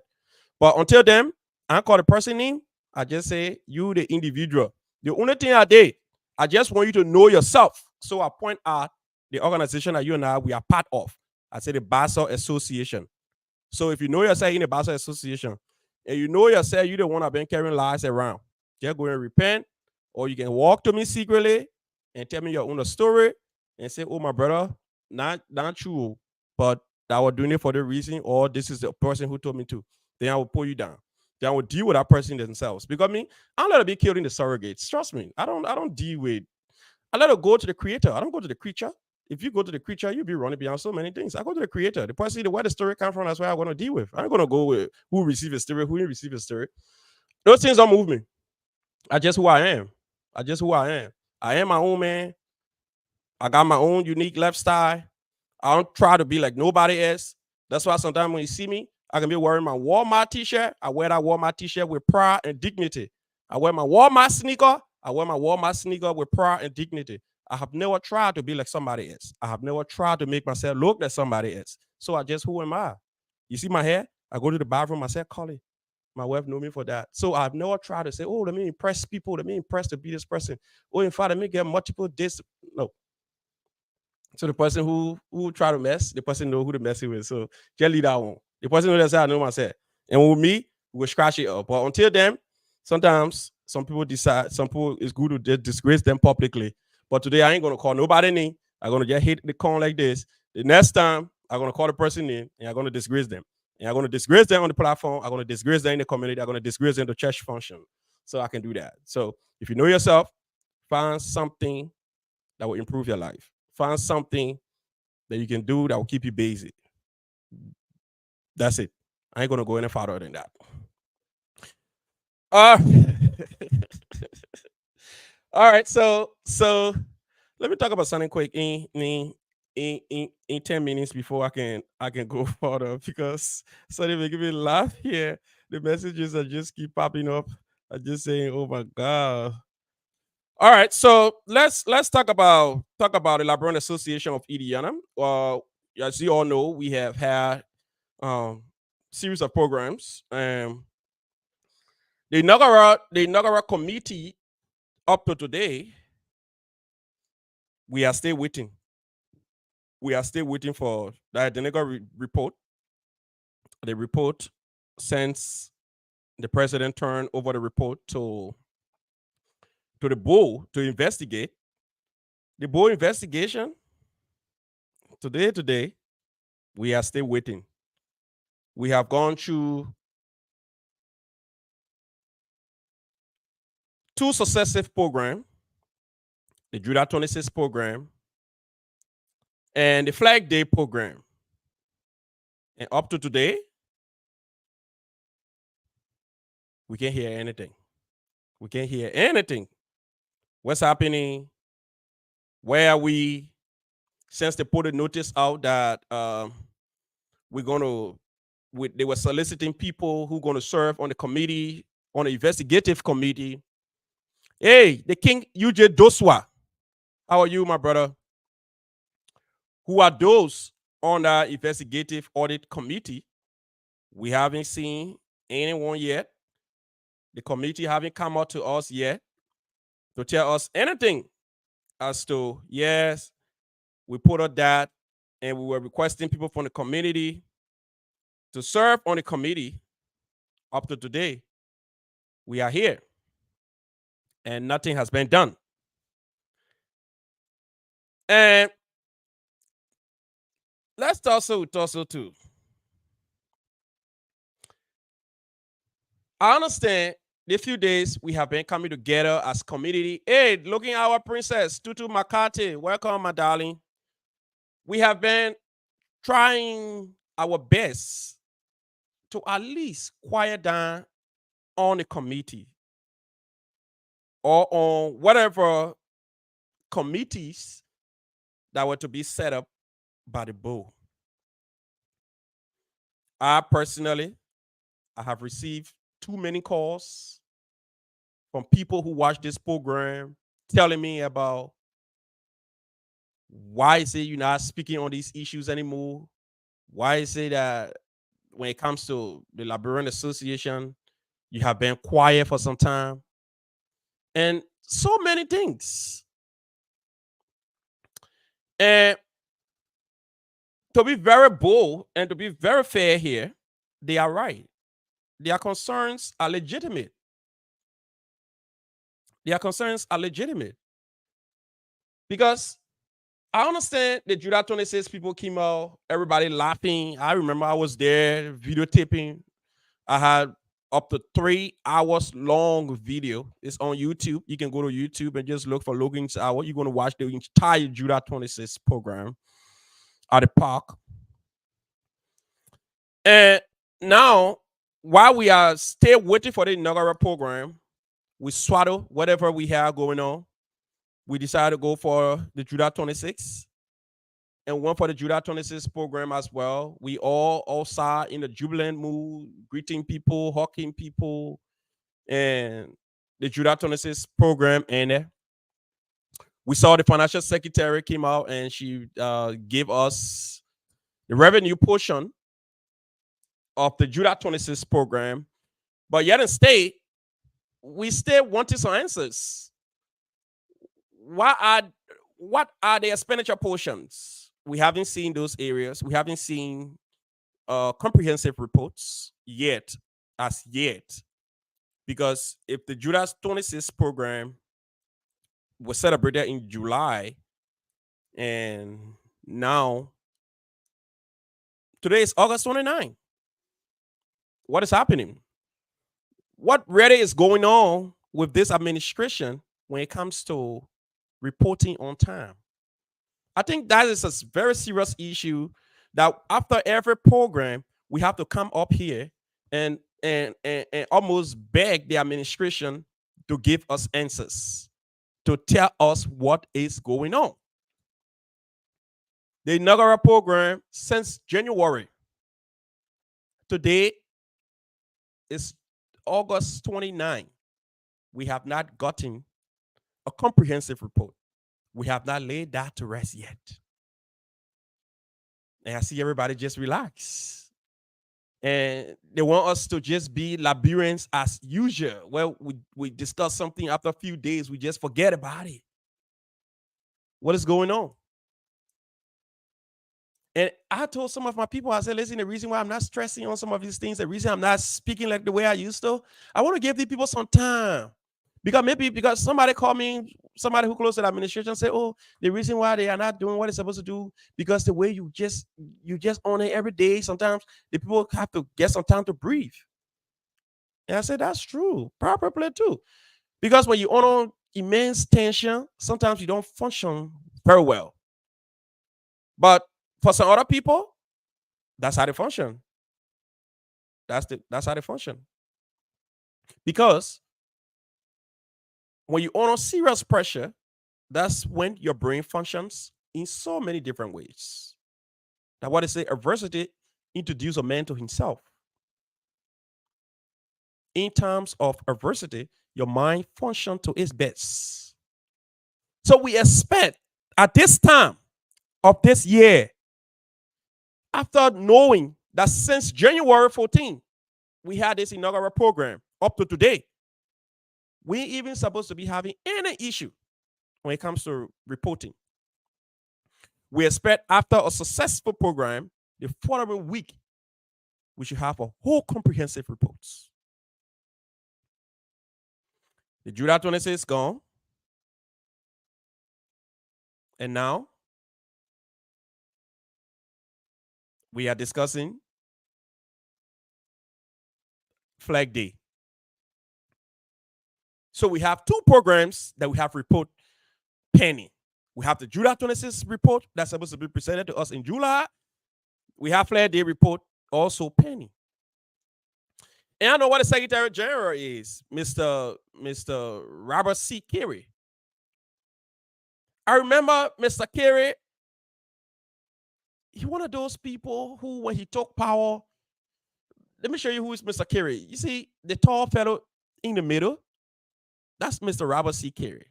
But until then, I call the person name. I just say you, the individual. The only thing I did, I just want you to know yourself. So I point out the organization that you and I we are part of. I say the Basel Association. So if you know yourself in the Basel Association, and you know yourself, you the one I've been carrying lies around, just go and repent. Or you can walk to me secretly and tell me your own story and say, oh, my brother, not true, but I was doing it for the reason, or this is the person who told me to. Then I will pull you down. Then I will deal with that person themselves. Because me, I'm not to be killed in the surrogates. Trust me. I don't deal with. I let it go to the creator. I don't go to the creature. If you go to the creature, you'll be running beyond so many things. I go to the creator. The person, where the story comes from, that's where I'm going to deal with. I'm going to go with who received a story, who didn't receive a story. Those things don't move me. I just who I am. I am my own man. I got my own unique lifestyle. I don't try to be like nobody else. That's why sometimes when you see me, I can be wearing my Walmart t-shirt. I wear that Walmart t-shirt with pride and dignity. I wear my Walmart sneaker. With pride and dignity. I have never tried to be like somebody else. I have never tried to make myself look like somebody else. So I just, who am I? You see my hair? I go to the bathroom, I say, call it. My wife know me for that. So I've never tried to say, oh, let me impress people. Let me impress to be this person. Oh, in fact, let me get multiple days. No. So the person who try to mess, the person know who to mess with. So just leave that one. The person who does that, I know myself. And with me, we'll scratch it up. But until then, sometimes Some people decide, some people it's good to just disgrace them publicly. But today I ain't gonna call nobody name. I'm gonna just hit the corn like this. The next time I'm gonna call the person in and I'm gonna disgrace them. And I'm gonna disgrace them on the platform. I'm gonna disgrace them in the community. I'm gonna disgrace them in the church function. So I can do that. So if you know yourself, find something that will improve your life. Find something that you can do that will keep you busy. That's it. I ain't gonna go any farther than that. All right. So let me talk about something quick in 10 minutes before I can go further, because something making me laugh here. The messages that just keep popping up are just saying, "Oh my god." All right, so let's talk about the Liberian Association of Indiana. As you all know, we have had series of programs. The inaugural committee up to today, we are still waiting. We are still waiting for the inaugural report. The report, since the president turned over the report to the board to investigate. The board investigation today, we are still waiting. We have gone through 2 successive programs, the Judah 26 program and the Flag Day program. And up to today, we can't hear anything. We can't hear anything. What's happening? Where are we? Since they put a notice out that we're going to, they were soliciting people who are going to serve on the committee, on the investigative committee. Hey, the King UJ Doswa. How are you, my brother? Who are those on the investigative audit committee? We haven't seen anyone yet. The committee haven't come out to us yet to tell us anything as to, yes, we put out that and we were requesting people from the community to serve on the committee. Up to today, we are here and nothing has been done. And let's also too. I understand the few days we have been coming together as community. Hey, looking at our princess, Tutu Makati. Welcome, my darling. We have been trying our best to at least quiet down on the committee or on whatever committees that were to be set up by the board. I have received too many calls from people who watch this program telling me about why is it you're not speaking on these issues anymore? Why is it that when it comes to the Liberian Association, you have been quiet for some time? And so many things. And to be very bold and to be very fair here, they are right. Their concerns are legitimate. Their concerns are legitimate. Because I understand the Judah 26 people came out, everybody laughing. I remember I was there videotaping. I had up to 3 hours long video. It's on YouTube. You can go to YouTube and just look for Logan's Hour. You're going to watch the entire Judah 26 program at the park. And now, while we are still waiting for the inaugural program, we swallow whatever we have going on. We decided to go for the Judah 26 and went for the Judah 26 program as well. We all sat in a jubilant mood, greeting people, hugging people, and the Judah 26 program. And we saw the financial secretary came out and she gave us the revenue portion of the Judah 26 program. But yet in state, we still wanted some answers. What are the expenditure portions? We haven't seen those areas. We haven't seen comprehensive reports yet, as yet. Because if the July 26th program was celebrated in July, and now today is August 29th, what is happening? What really is going on with this administration when it comes to reporting on time? I think that is a very serious issue that after every program, we have to come up here and almost beg the administration to give us answers, to tell us what is going on. The inaugural program since January. Today is August 29. We have not gotten a comprehensive report. We have not laid that to rest yet. And I see everybody just relax. And they want us to just be Liberians as usual. Well, we discuss something after a few days, we just forget about it. What is going on? And I told some of my people, I said, listen, the reason why I'm not stressing on some of these things, the reason I'm not speaking like the way I used to, I want to give these people some time. Because somebody called me, somebody who close to the administration said, oh, the reason why they are not doing what they're supposed to do, because the way you just on it every day, sometimes the people have to get some time to breathe. And I said, that's true, probably too. Because when you're on immense tension, sometimes you don't function very well. But for some other people, that's how they function. That's how they function. Because when you're on serious pressure, that's when your brain functions in so many different ways. Now, what they say, adversity introduces a man to himself. In terms of adversity, your mind functions to its best. So we expect at this time of this year, after knowing that since January 14, we had this inaugural program up to today, we ain't even supposed to be having any issue when it comes to reporting. We expect after a successful program, the following week, we should have a whole comprehensive report. The July 26 is gone. And now we are discussing Flag Day. So we have two programs that we have report pending. We have the July 26 report that's supposed to be presented to us in July. We have Flag Day report also pending. And I know what the Secretary General is, Mr. Robert C. Carey. I remember Mr. Carey, he one of those people who, when he took power, let me show you who is Mr. Carey. You see the tall fellow in the middle? That's Mr. Robert C. Carey.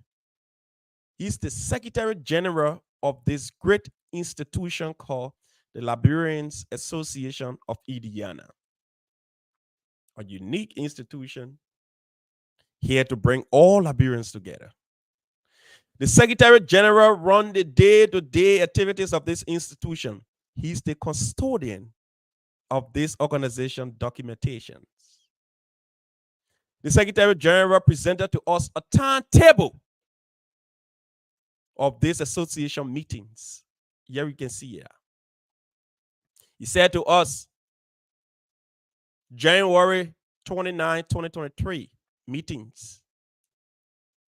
He's the Secretary General of this great institution called the Liberians Association of Indiana. A unique institution here to bring all Liberians together. The Secretary General runs the day-to-day activities of this institution. He's the custodian of this organization documentations. The Secretary General presented to us a timetable of this association meetings. Here you can see here. He said to us, January 29, 2023, meetings.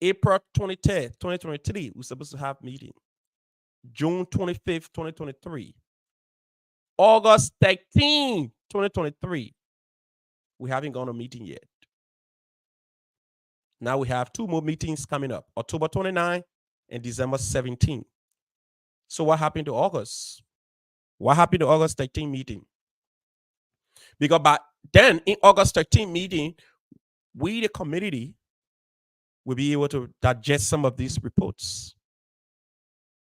April 23rd, 2023, we're supposed to have meeting. June 25th, 2023. August 13, 2023. We haven't gone to meeting yet. Now we have two more meetings coming up, October 29 and December 17. So what happened to August? What happened to August 13 meeting? Because by then, in August 13 meeting, we, the community, will be able to digest some of these reports.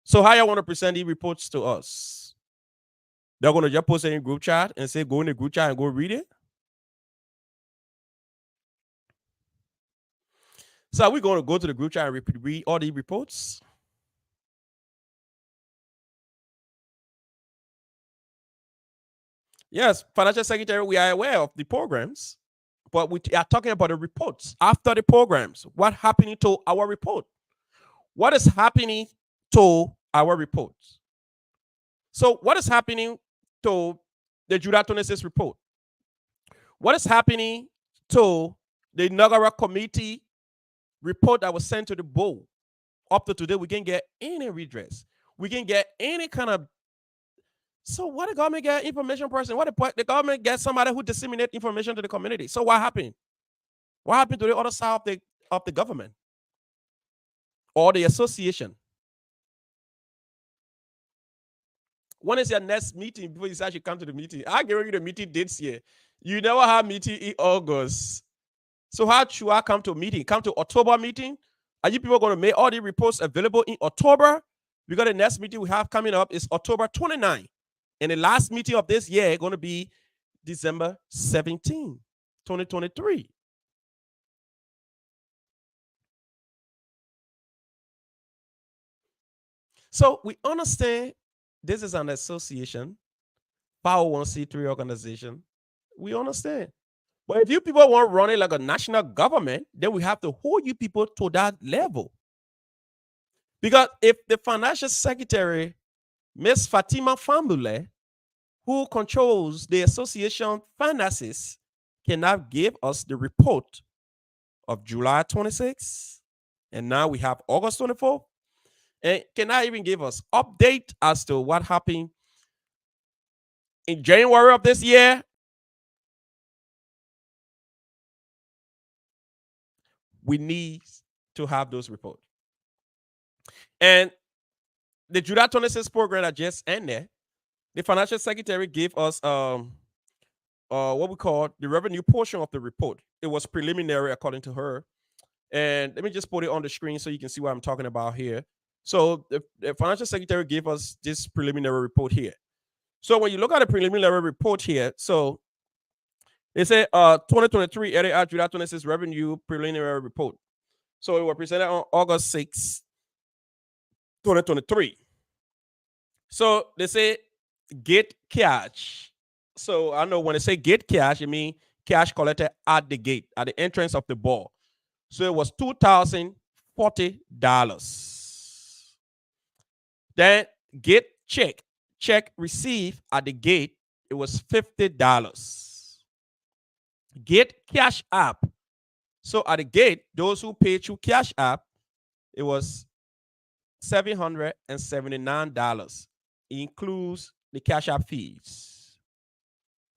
So how you want to present these reports to us? They're going to just post it in group chat and say, go in the group chat and go read it? So are we going to go to the group chat and read all the reports? Yes, Financial Secretary, we are aware of the programs. but we are talking about the reports after the programs. What happening to our report? What is happening to our reports? So what is happening to the July 26 report? What is happening to the inaugural committee report that was sent to the board? Up to today, we can get any redress. We can get any kind of. So what the government get information person? What the government get somebody who disseminate information to the community? So what happened? What happened to the other side of the government or the association? When is your next meeting before you say I should come to the meeting? I give you the meeting dates here. You never have meeting in August. So how should I come to a meeting? Come to October meeting? Are you people going to make all the reports available in October? Because the next meeting we have coming up is October 29. And the last meeting of this year is going to be December 17, 2023. So we understand this is an association, 501c3 organization. We understand. But if you people want to run it like a national government, then we have to hold you people to that level. Because if the financial secretary, Ms. Fatima Fambule, who controls the association finances, cannot give us the report of July 26, and now we have August 24th, and cannot even give us update as to what happened in January of this year, we need to have those reports. And the July 26 program that just ended, the financial secretary gave us what we call the revenue portion of the report. It was preliminary according to her. And let me just put it on the screen so you can see what I'm talking about here. So the financial secretary gave us this preliminary report here. So when you look at the preliminary report here, so they say 2023 LAR July 26 revenue preliminary report. So it was presented on August 6, 2023. So they say get cash. So I know when they say get cash, it means cash collected at the gate, at the entrance of the ball. So it was $2,040. Then get check received at the gate, it was $50. Get cash app. So at the gate, those who paid through cash app, it was $779. It includes the cash app fees.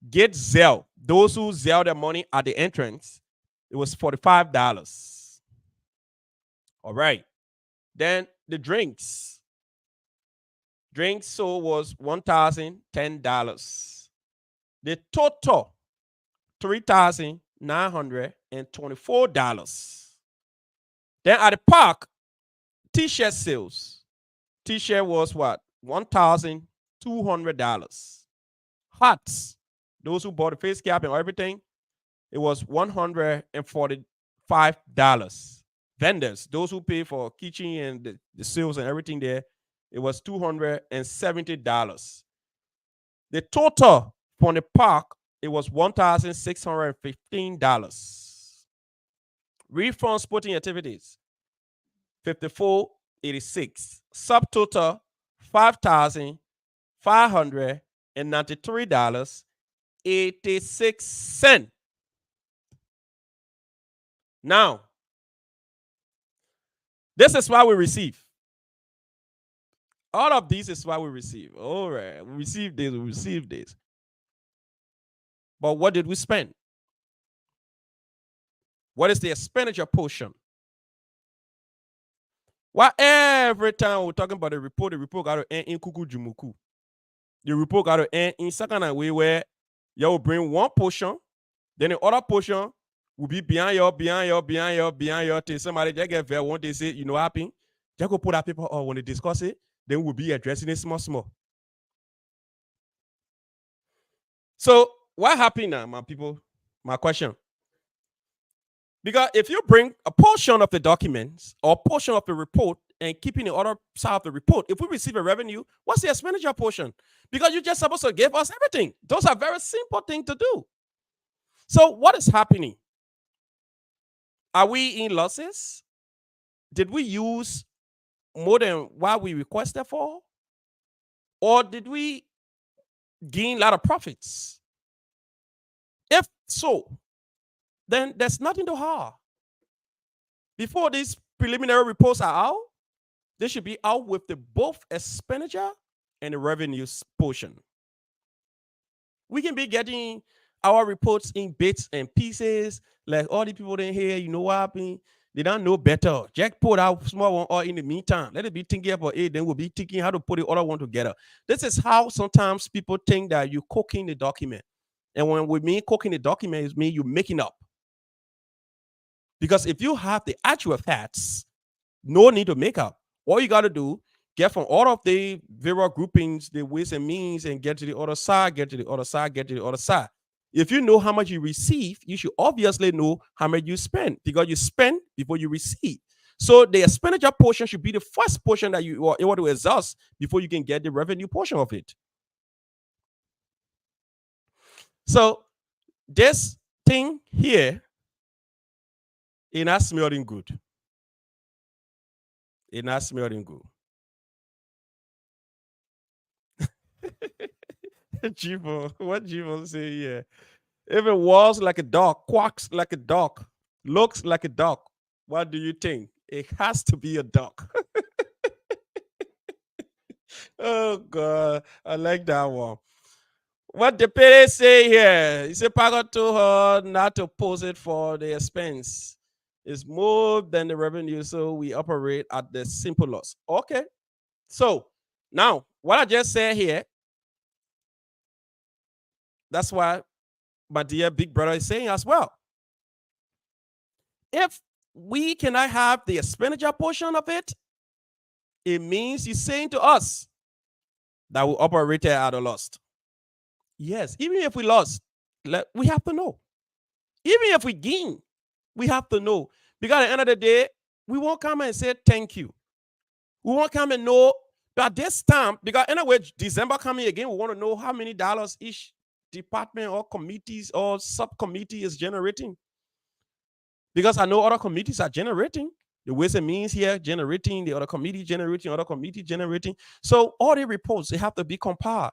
Get Zelle. Those who Zelle their money at the entrance, it was $45. All right. Then the drinks. Drinks so was $1,010. The total $3,924. Then at the park, t-shirt sales. T-shirt was what? $1,200. Hats. Those who bought the face cap and everything, it was $145. Vendors, those who pay for kitchen and the sales and everything there, it was $270. The total from the park, it was $1,615. Refund sporting activities, $54.86. Subtotal, $5,593.86. Now, this is what we receive. All of these is what we receive. All right, we received this, we received this. But what did we spend? What is the expenditure portion? Why every time we're talking about the report got to end in kuku jumuku. The report got to end in some kind of way where you will bring one portion, then the other portion will be behind your, till somebody just get there one day say, you know what happened? Just go put that paper on when they discuss it, then we'll be addressing it small. So what happened now, my people? My question. Because if you bring a portion of the documents or portion of the report and keeping the other side of the report, if we receive a revenue, what's the expenditure portion? Because you're just supposed to give us everything. Those are very simple things to do. So what is happening? Are we in losses? Did we use more than what we requested for? Or did we gain a lot of profits? If so, then there's nothing to hide. Before these preliminary reports are out, they should be out with the both expenditure and the revenues portion. We can be getting our reports in bits and pieces, like all the people in here, you know what happened? They don't know better. Jack put out small one or in the meantime. Let it be thinking about it, then we'll be thinking how to put the other one together. This is how sometimes people think that you're cooking the document. And when we mean cooking the document, it means you're making up. Because if you have the actual facts, no need to make up. All you got to do, get from all of the various groupings, the ways and means, and get to the other side, get to the other side, get to the other side. If you know how much you receive, you should obviously know how much you spend, because you spend before you receive. So the expenditure portion should be the first portion that you are able to exhaust before you can get the revenue portion of it. So this thing here is not smelling good. It's not smelling good. Jivo, what Jivo say here? If it walks like a dog, quacks like a dog, looks like a dog, what do you think? It has to be a dog. Oh God, I like that one. What the pay say here? He said Paco told her not to post it for the expense. It's more than the revenue, so we operate at the simple loss. Okay. So now what I just said here, that's why my dear big brother is saying as well. If we cannot have the expenditure portion of it, it means he's saying to us that we operated at a loss. Yes, even if we lost, we have to know. Even if we gain, we have to know. Because at the end of the day, we won't come and say thank you. We won't come and know. But this time, because anyway, December coming again, we want to know how many dollars each department or committees or subcommittee is generating. Because I know other committees are generating. The Ways and Means here generating, the other committee generating, other committee generating. So all the reports, they have to be compiled.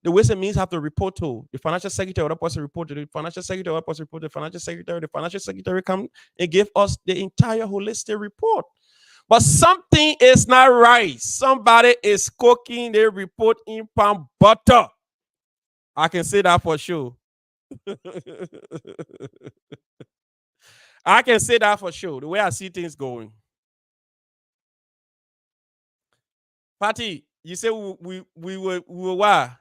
The Ways and Means have to report to the financial secretary, other person report to the financial secretary, other person report to the financial secretary come and give us the entire holistic report. But something is not right. Somebody is cooking their report in palm butter. I can say that for sure. I can say that for sure. The way I see things going. Patty, you say we were what?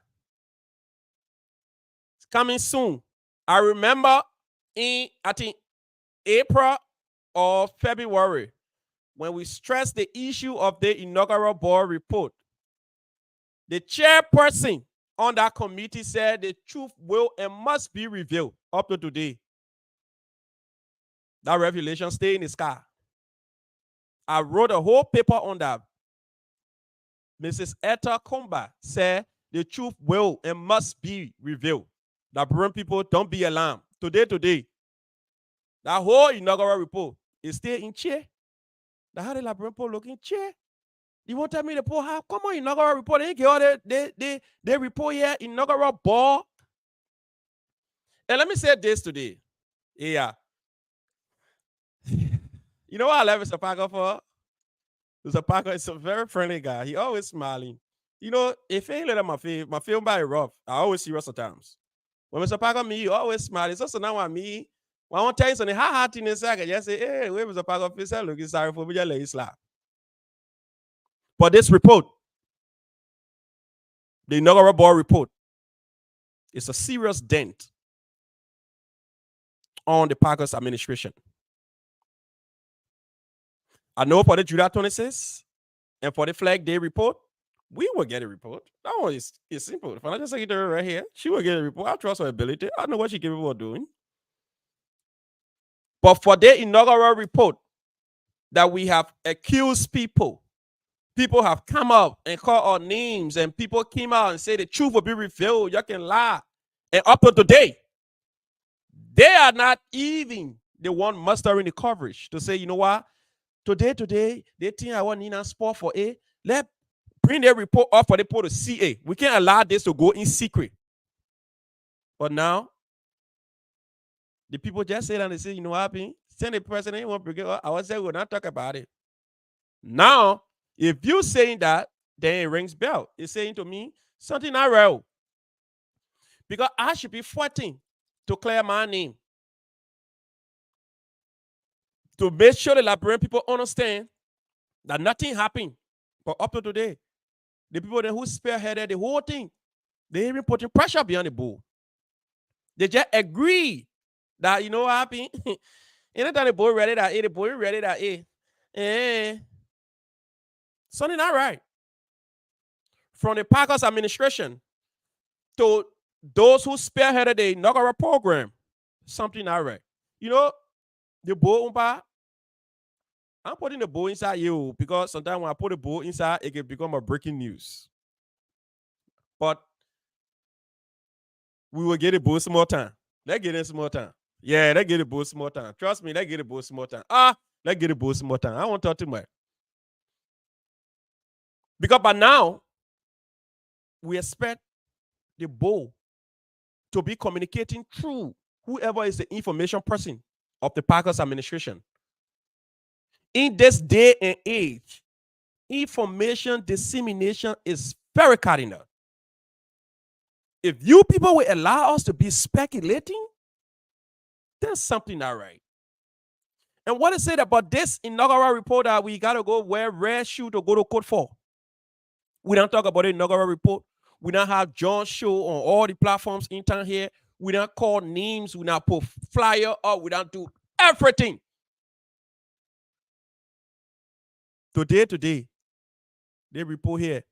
It's coming soon. I remember in, I think, April or February, when we stressed the issue of the inaugural board report, the chairperson on that committee said the truth will and must be revealed up to today. That revelation stay in the sky. I wrote a whole paper on that. Mrs. Etta Kumba said the truth will and must be revealed. That bring people, don't be alarmed. Today, that whole inaugural report is still in chair. The how the bring people looking chair. You won't tell me the poor have come on inaugural report. They get all they report here inaugural ball. And let me say this today. Yeah. You know what I love Mr. Parker for? Mr. Parker is a very friendly guy. He always smiling. You know, if he ain't let my film by rough, I always serious at times. When Mr. Parker me, you always smiling. So now I'm me. When I want to tell you something, how hard in a second, just say, hey, where Mr. Parker face? Look, sorry for me, just let you slap. But this report, the inaugural board report, is a serious dent on the Parker's administration. I know for the July 26th and for the Flag Day report, we will get a report. That one is simple. The financial secretary right here, she will get a report. I trust her ability. I know what she's capable of doing. But for the inaugural report that we have accused people have come up and called our names, and people came out and said the truth will be revealed. You can lie. And up to today, They are not even the one mastering the coverage to say, you know what? Today, they think I want Nina sport for A. Let bring their report up for the report to CA. We can't allow this to go in secret. But now, the people just say that and they say, you know what happened? Send the president, want to bring it up. I was saying, we'll not talk about it. Now, if you saying that, then it rings bell. It's saying to me, something not real. Because I should be fighting to clear my name. To make sure the Liberian people understand that nothing happened. But up to today, the people who spearheaded the whole thing, they even putting pressure behind the bull. They just agree that, you know what happened? Anytime the bull ready that A, the bull ready that A. Something not right. From the Packers administration to those who spearheaded the inaugural program, something not right. You know, the bull umpa, I'm putting the bull inside you because sometimes when I put the bull inside, it can become a breaking news. But we will get the bull some more time. Let's get in some more time. Yeah, let's get the bull some more time. Trust me, let's get the bull some more time. Let's get the bull some more time. I won't talk too much. Because by now, we expect the bull to be communicating through whoever is the information person of the Packers administration. In this day and age, information dissemination is very cardinal. If you people will allow us to be speculating, there's something not right. And what is it about this inaugural report that we got to go wear red shoe to go to court for? We don't talk about the inaugural report. We don't have John show on all the platforms in town here. We don't call names. We don't put flyer up. We don't do everything. Today, they report here.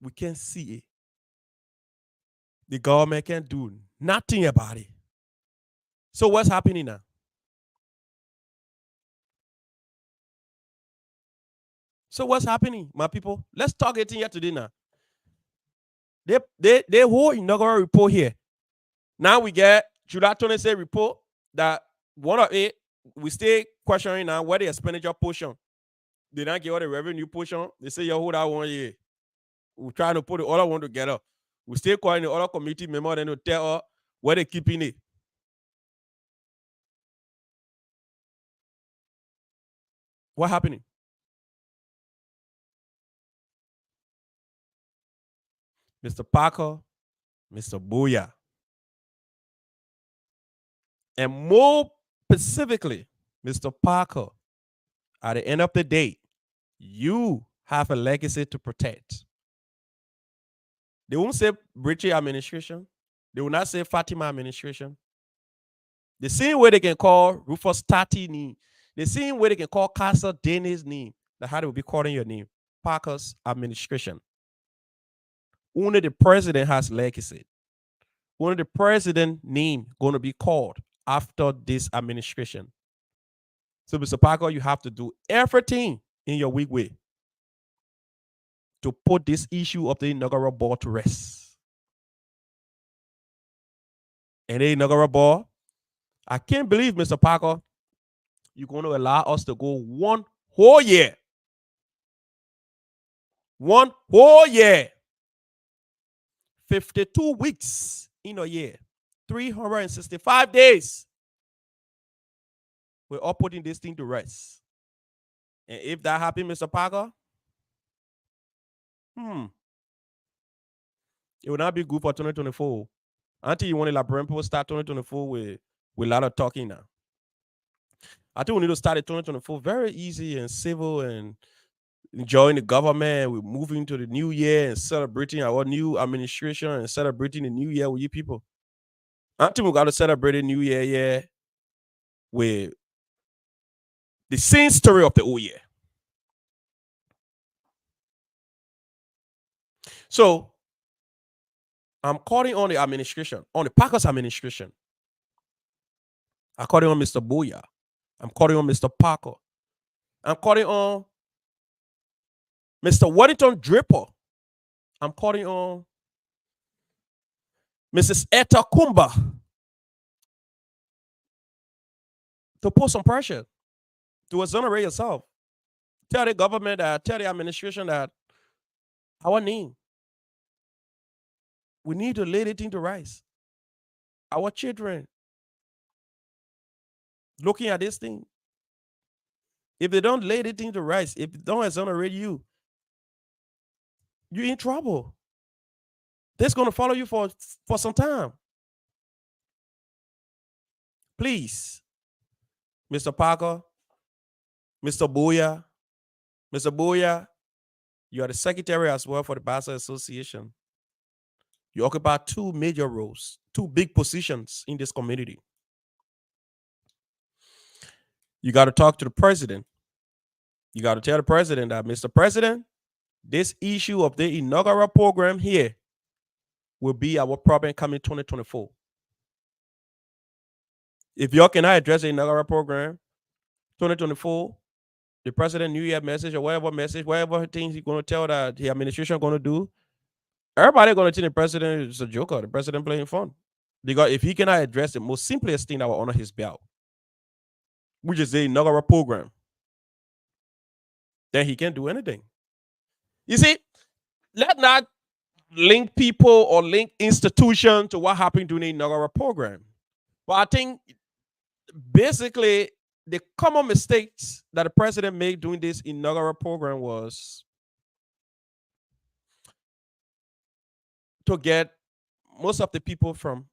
We can't see it. The government can't do nothing about it. So what's happening now? So what's happening, my people? Let's talk it in here today now. They whole inaugural report here. Now we get July 26 report that one of it, we stay questioning now where the expenditure portion. They don't get all the revenue portion. They say, yo, hold that 1 year. We're trying to put the other one together. We still calling the other committee member then to tell us where they're keeping it. What happening? Mr. Parker, Mr. Booyah. And more specifically, Mr. Parker, at the end of the day, you have a legacy to protect. They won't say British administration. They will not say Fatima administration. The same way they can call Rufus Tati name. The same way they can call Castle Dennis name. That's how they will be calling your name. Parker's administration. Only the president has legacy. Only the president name going to be called after this administration. So, Mr. Parker, you have to do everything in your weak way to put this issue of the inaugural ball to rest. And the inaugural ball, I can't believe, Mr. Parker, you're going to allow us to go 1 whole year. 1 whole year. 52 weeks in a year. 365 days. We're all putting this thing to rest. And if that happens, Mr. Parker, it will not be good for 2024. Until you want to Liberian people start 2024 with a lot of talking now. I think we need to start 2024 very easy and civil and enjoying the government. We're moving to the new year and celebrating our new administration and celebrating the new year with you people. I think we got to celebrate the new year with the same story of the old year. So I'm calling on the administration, on the Packers administration. I'm calling on Mr. Booyah. I'm calling on Mr. Parker. I'm calling on Mr. Waddington Draper. I'm calling on Mrs. Etta Kumba. to put some pressure to exonerate yourself. Tell the government that, tell the administration that our name, we need to lay the thing to rise. Our children looking at this thing. If they don't lay the thing to rise, if they don't exonerate you, you're in trouble. That's going to follow you for some time. Please, Mr. Parker, Mr. Boya, you are the secretary as well for the Bassa Association. You occupy two major roles, two big positions in this community. You got to talk to the president. You got to tell the president that, Mr. President, this issue of the inaugural program here will be our problem coming 2024. If y'all cannot address the inaugural program 2024, the president New Year message or whatever things he's going to tell that the administration going to do, everybody going to think the president is a joker, the president playing fun. Because if he cannot address the most simplest thing that will honor his belt, which is the inaugural program, then he can't do anything. You see, let not link people or link institution to what happened during the inaugural program. But I think basically the common mistakes that the president made during this inaugural program was to get most of the people from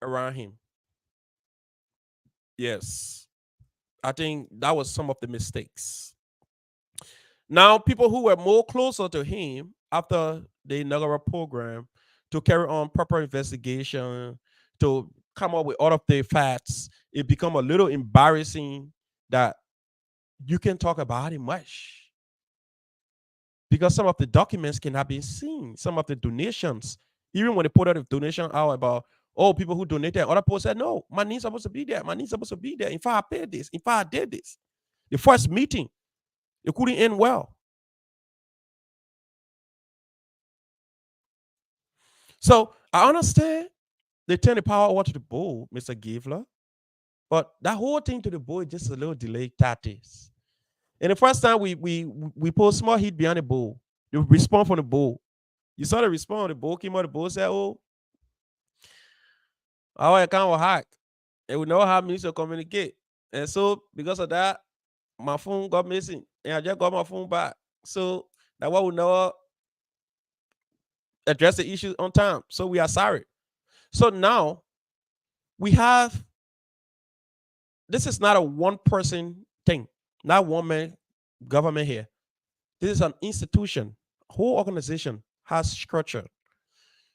around him. Yes, I think that was some of the mistakes. Now, people who were more closer to him after the inaugural program to carry on proper investigation, to come up with all of the facts, it become a little embarrassing that you can talk about it much. Because some of the documents cannot be seen. Some of the donations, even when they put out a donation out about, oh, people who donated, other people said, no, my name's supposed to be there. My name's supposed to be there. In fact, I paid this. In fact, I did this. The first meeting, it couldn't end well. So I understand they turn the power over to the board, Mr. Givler, but that whole thing to the board is just a little delayed tactics. And the first time we put small heat behind the board, the response from the board. You saw the response, the board came out, the board said, oh, our account was hacked. And we know how means to communicate. And so because of that, my phone got missing. And I just got my phone back. So that way we know address the issue on time. So we are sorry. So now we have, this is not a one person thing, not one man government here. This is an institution. Whole organization has structure.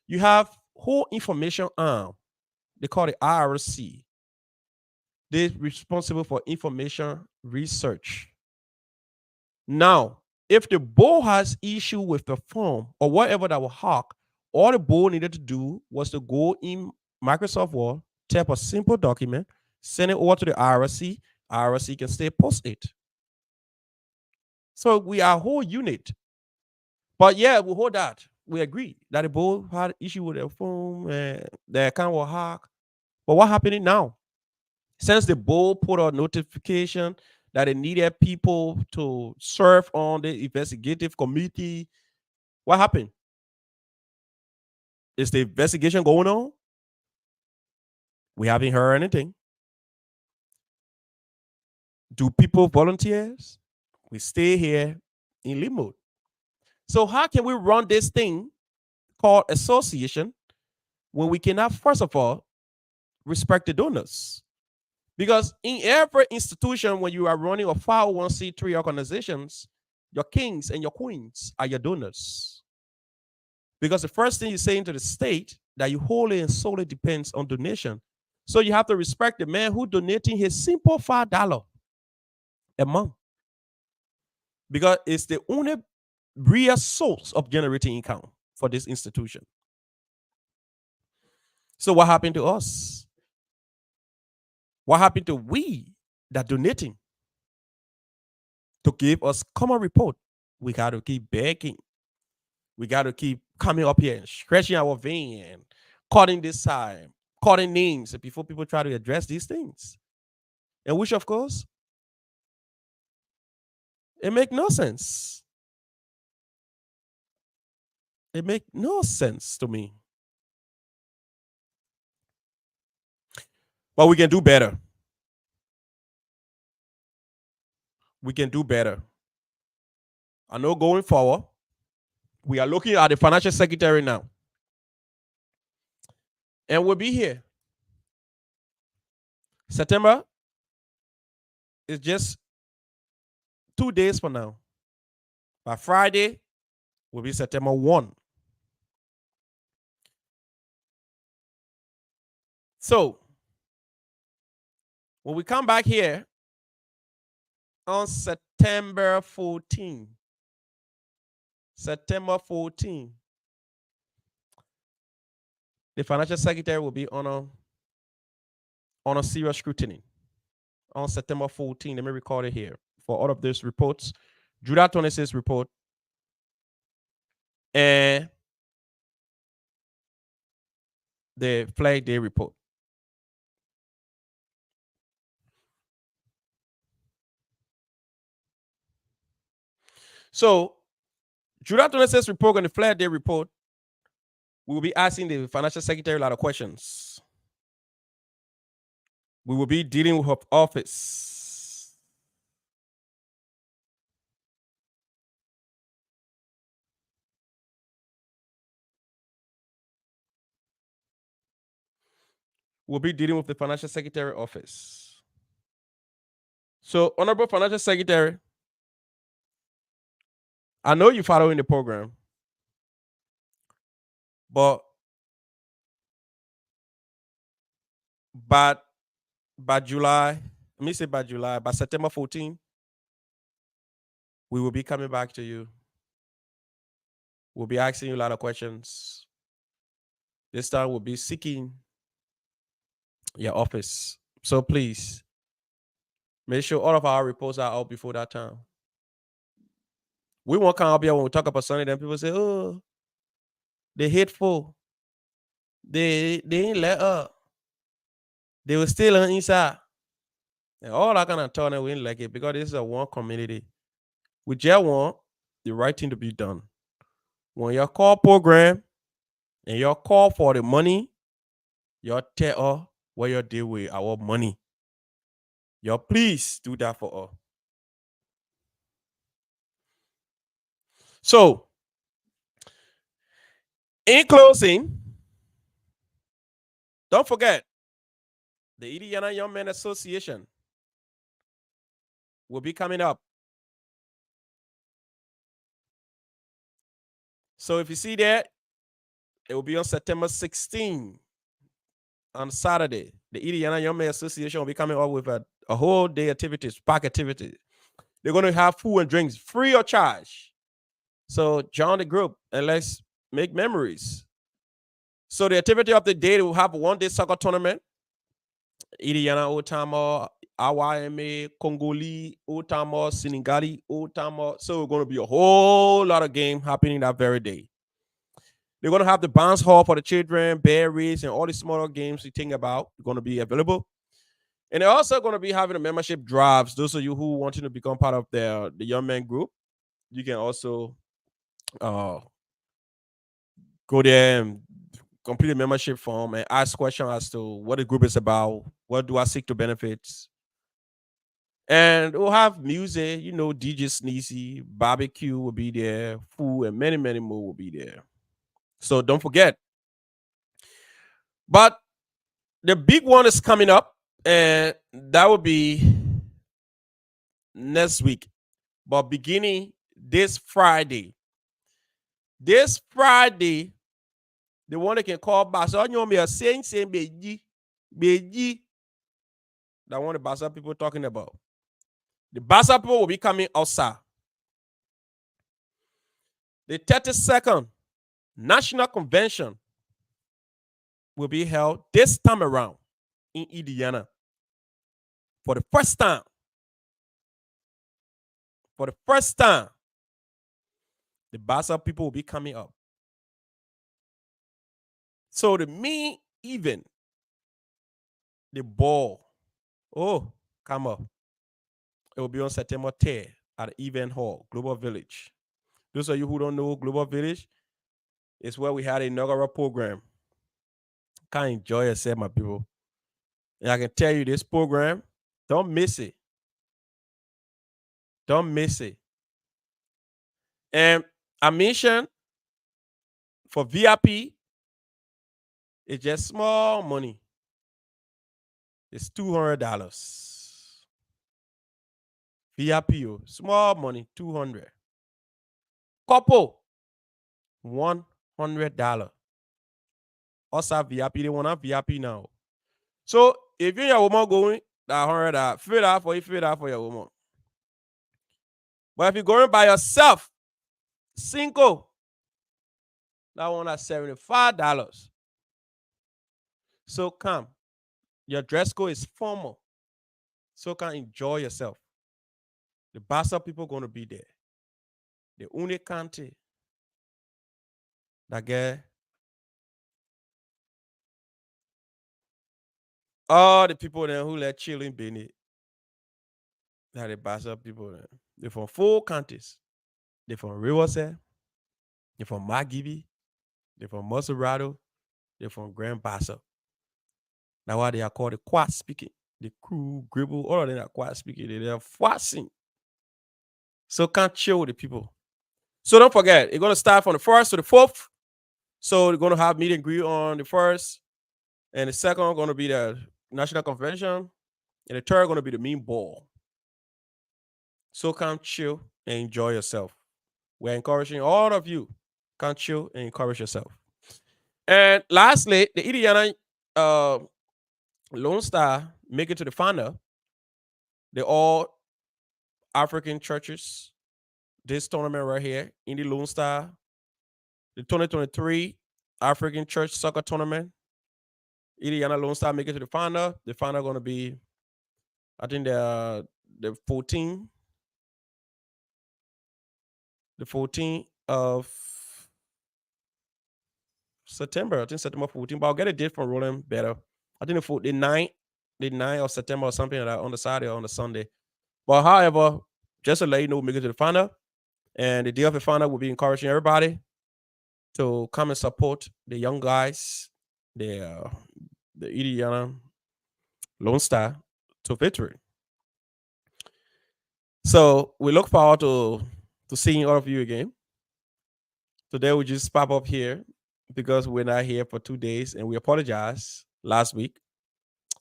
You have whole information arm. They call it IRC. They're responsible for information research. Now, if the board has issue with the form or whatever that will hack, all the board needed to do was to go in Microsoft Word, type a simple document, send it over to the IRC. IRC can stay post it. So we are a whole unit. But yeah, we hold that. We agree that the board had issue with their phone, their account was hacked. But what happening now? Since the board put a notification that they needed people to serve on the investigative committee, what happened? Is the investigation going on? We haven't heard anything. Do people volunteers? We stay here in limbo. So how can we run this thing called association when we cannot, first of all, respect the donors? Because in every institution, when you are running a 501c3 organizations, your kings and your queens are your donors. Because the first thing you're saying to the state that you wholly and solely depends on donation. So you have to respect the man who donating his simple $5 a month. Because it's the only real source of generating income for this institution. So what happened to us? What happened to we that donating? To give us common report, we got to keep begging. We got to keep coming up here and stretching our vein and calling this side, calling names before people try to address these things. And which, of course, it make no sense. It make no sense to me. But we can do better. We can do better. I know going forward, we are looking at the financial secretary now. And we'll be here. September is just 2 days from now. By Friday will be September 1. So, when we come back here on September 14, the financial secretary will be on a serious scrutiny on September 14. Let me record it here for all of these reports. July 26th report and the Flag Day report. So, July 26th report and the Flag Day report, we will be asking the financial secretary a lot of questions. We will be dealing with her office. We'll be dealing with the financial secretary office. So, Honorable Financial Secretary, I know you're following the program, but by July, let me say by July, by September 14, we will be coming back to you. We'll be asking you a lot of questions. This time we'll be seeking your office. So please, make sure all of our reports are out before that time. We won't come up here when we talk about Sunday, then people say, oh, they hateful. They ain't let up. They were still on inside. And all that kind of talk, we ain't like it because this is a one community. We just want the right thing to be done. When you call program and you call for the money, you tell us what you deal with our money. You please do that for us. So, in closing, don't forget the Indiana Young Men Association will be coming up. So if you see that, it will be on September 16 on Saturday. The Indiana Young Men Association will be coming up with a whole day activities, park activities. They're going to have food and drinks free of charge. So join the group and let's make memories. So the activity of the day, they will have a one-day soccer tournament. Indiana Otama, Awayeme, Congolese, Otama, Senegali, Otama. So it's going to be a whole lot of game happening that very day. They're going to have the bounce hall for the children, berries, and all the smaller games you think about are going to be available. And they're also going to be having a membership drives. Those of you who want to become part of the Young Men group, you can also go there and complete a membership form and ask questions as to what the group is about, what do I seek to benefits. And we'll have music, DJ Sneezy, barbecue will be there, food, and many, many more will be there. So don't forget. But the big one is coming up, and that will be next week. But beginning this Friday. This Friday, the one that can call back. So you me a saying beji. That one the Bassa people talking about. The Bassa people will be coming outside. The 32nd National Convention will be held this time around in Indiana. For the first time. The Bassa people will be coming up. So the main event, the ball. Oh, come up. It will be on September 10th at the Event Hall, Global Village. Those of you who don't know Global Village, it's where we had an inaugural program. Can enjoy yourself, my people. And I can tell you this program, don't miss it. Don't miss it. And admission for VIP is just small money. It's $200. VIP, small money, $200. Couple, $100. Also VIP, they want to VIP now. So if you and your woman going, that $100, fill out for you, fill out for your woman. But if you're going by yourself, single, that one at $75. So come. Your dress code is formal. So can enjoy yourself. The Bassa people going to be there. The only country that get all the people there who let children be in it. That the Bassa people there. They're from 4 countries. They're from Riverside. They're from Magibi. They're from Maserado. They're from Grand Bassa. That's why they are called the quad speaking. The crew, Gribble, all of them are quad speaking. They're fussing. So can't chill with the people. So don't forget, it's going to start from the 1st to the 4th. So we're going to have meet and greet on the 1st. And the 2nd going to be the National Convention. And the 3rd going to be the main ball. So come chill and enjoy yourself. We're encouraging all of you. Come chill and encourage yourself. And lastly, the Indiana Lone Star make it to the final. They're all African churches. This tournament right here, Indy Lone Star, the 2023 African Church Soccer Tournament. Indiana Lone Star make it to the final. The final going to be, I think, the 14th. The 14th of September. I think September 14th. But I'll get a date from Roland better. I think the 9th of September or something like that on the Saturday or on the Sunday. But however, just to let you know, we make it to the final. And the day of the final, we'll be encouraging everybody to come and support the young guys, the Indiana Lone Star to victory. So we look forward to seeing all of you again. Today we just pop up here because we're not here for 2 days, and we apologize last week.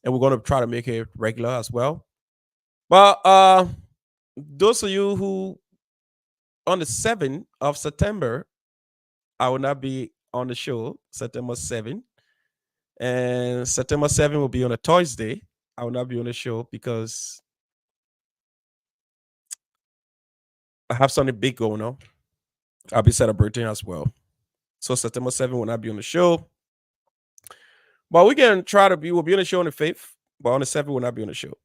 And we're going to try to make it regular as well. But those of you who on the 7th of September, I will not be on the show, September 7th. And September 7th will be on a Thursday. I will not be on the show because I have something big going on. I'll be celebrating as well. So September 7th will not be on the show. But we can try to we'll be on the show on the 5th, but on the 7th we'll not be on the show.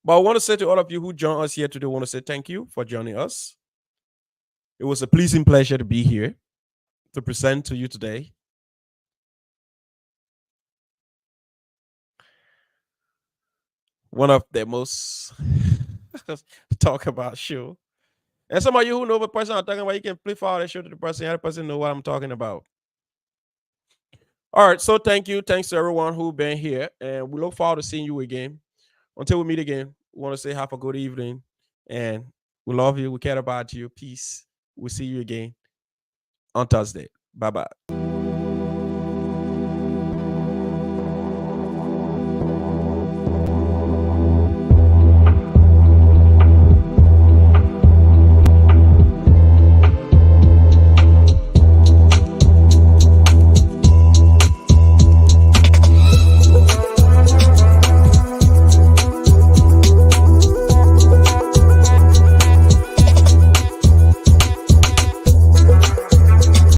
But I want to say to all of you who joined us here today, I want to say thank you for joining us. It was a pleasing pleasure to be here to present to you today. One of the most talk about show. And some of you who know the person I'm talking about, you can play forward the show to the person. The person know what I'm talking about. All right, so thank you. Thanks to everyone who's been here. And we look forward to seeing you again. Until we meet again, we want to say have a good evening. And we love you. We care about you. Peace. We'll see you again on Thursday. Bye-bye.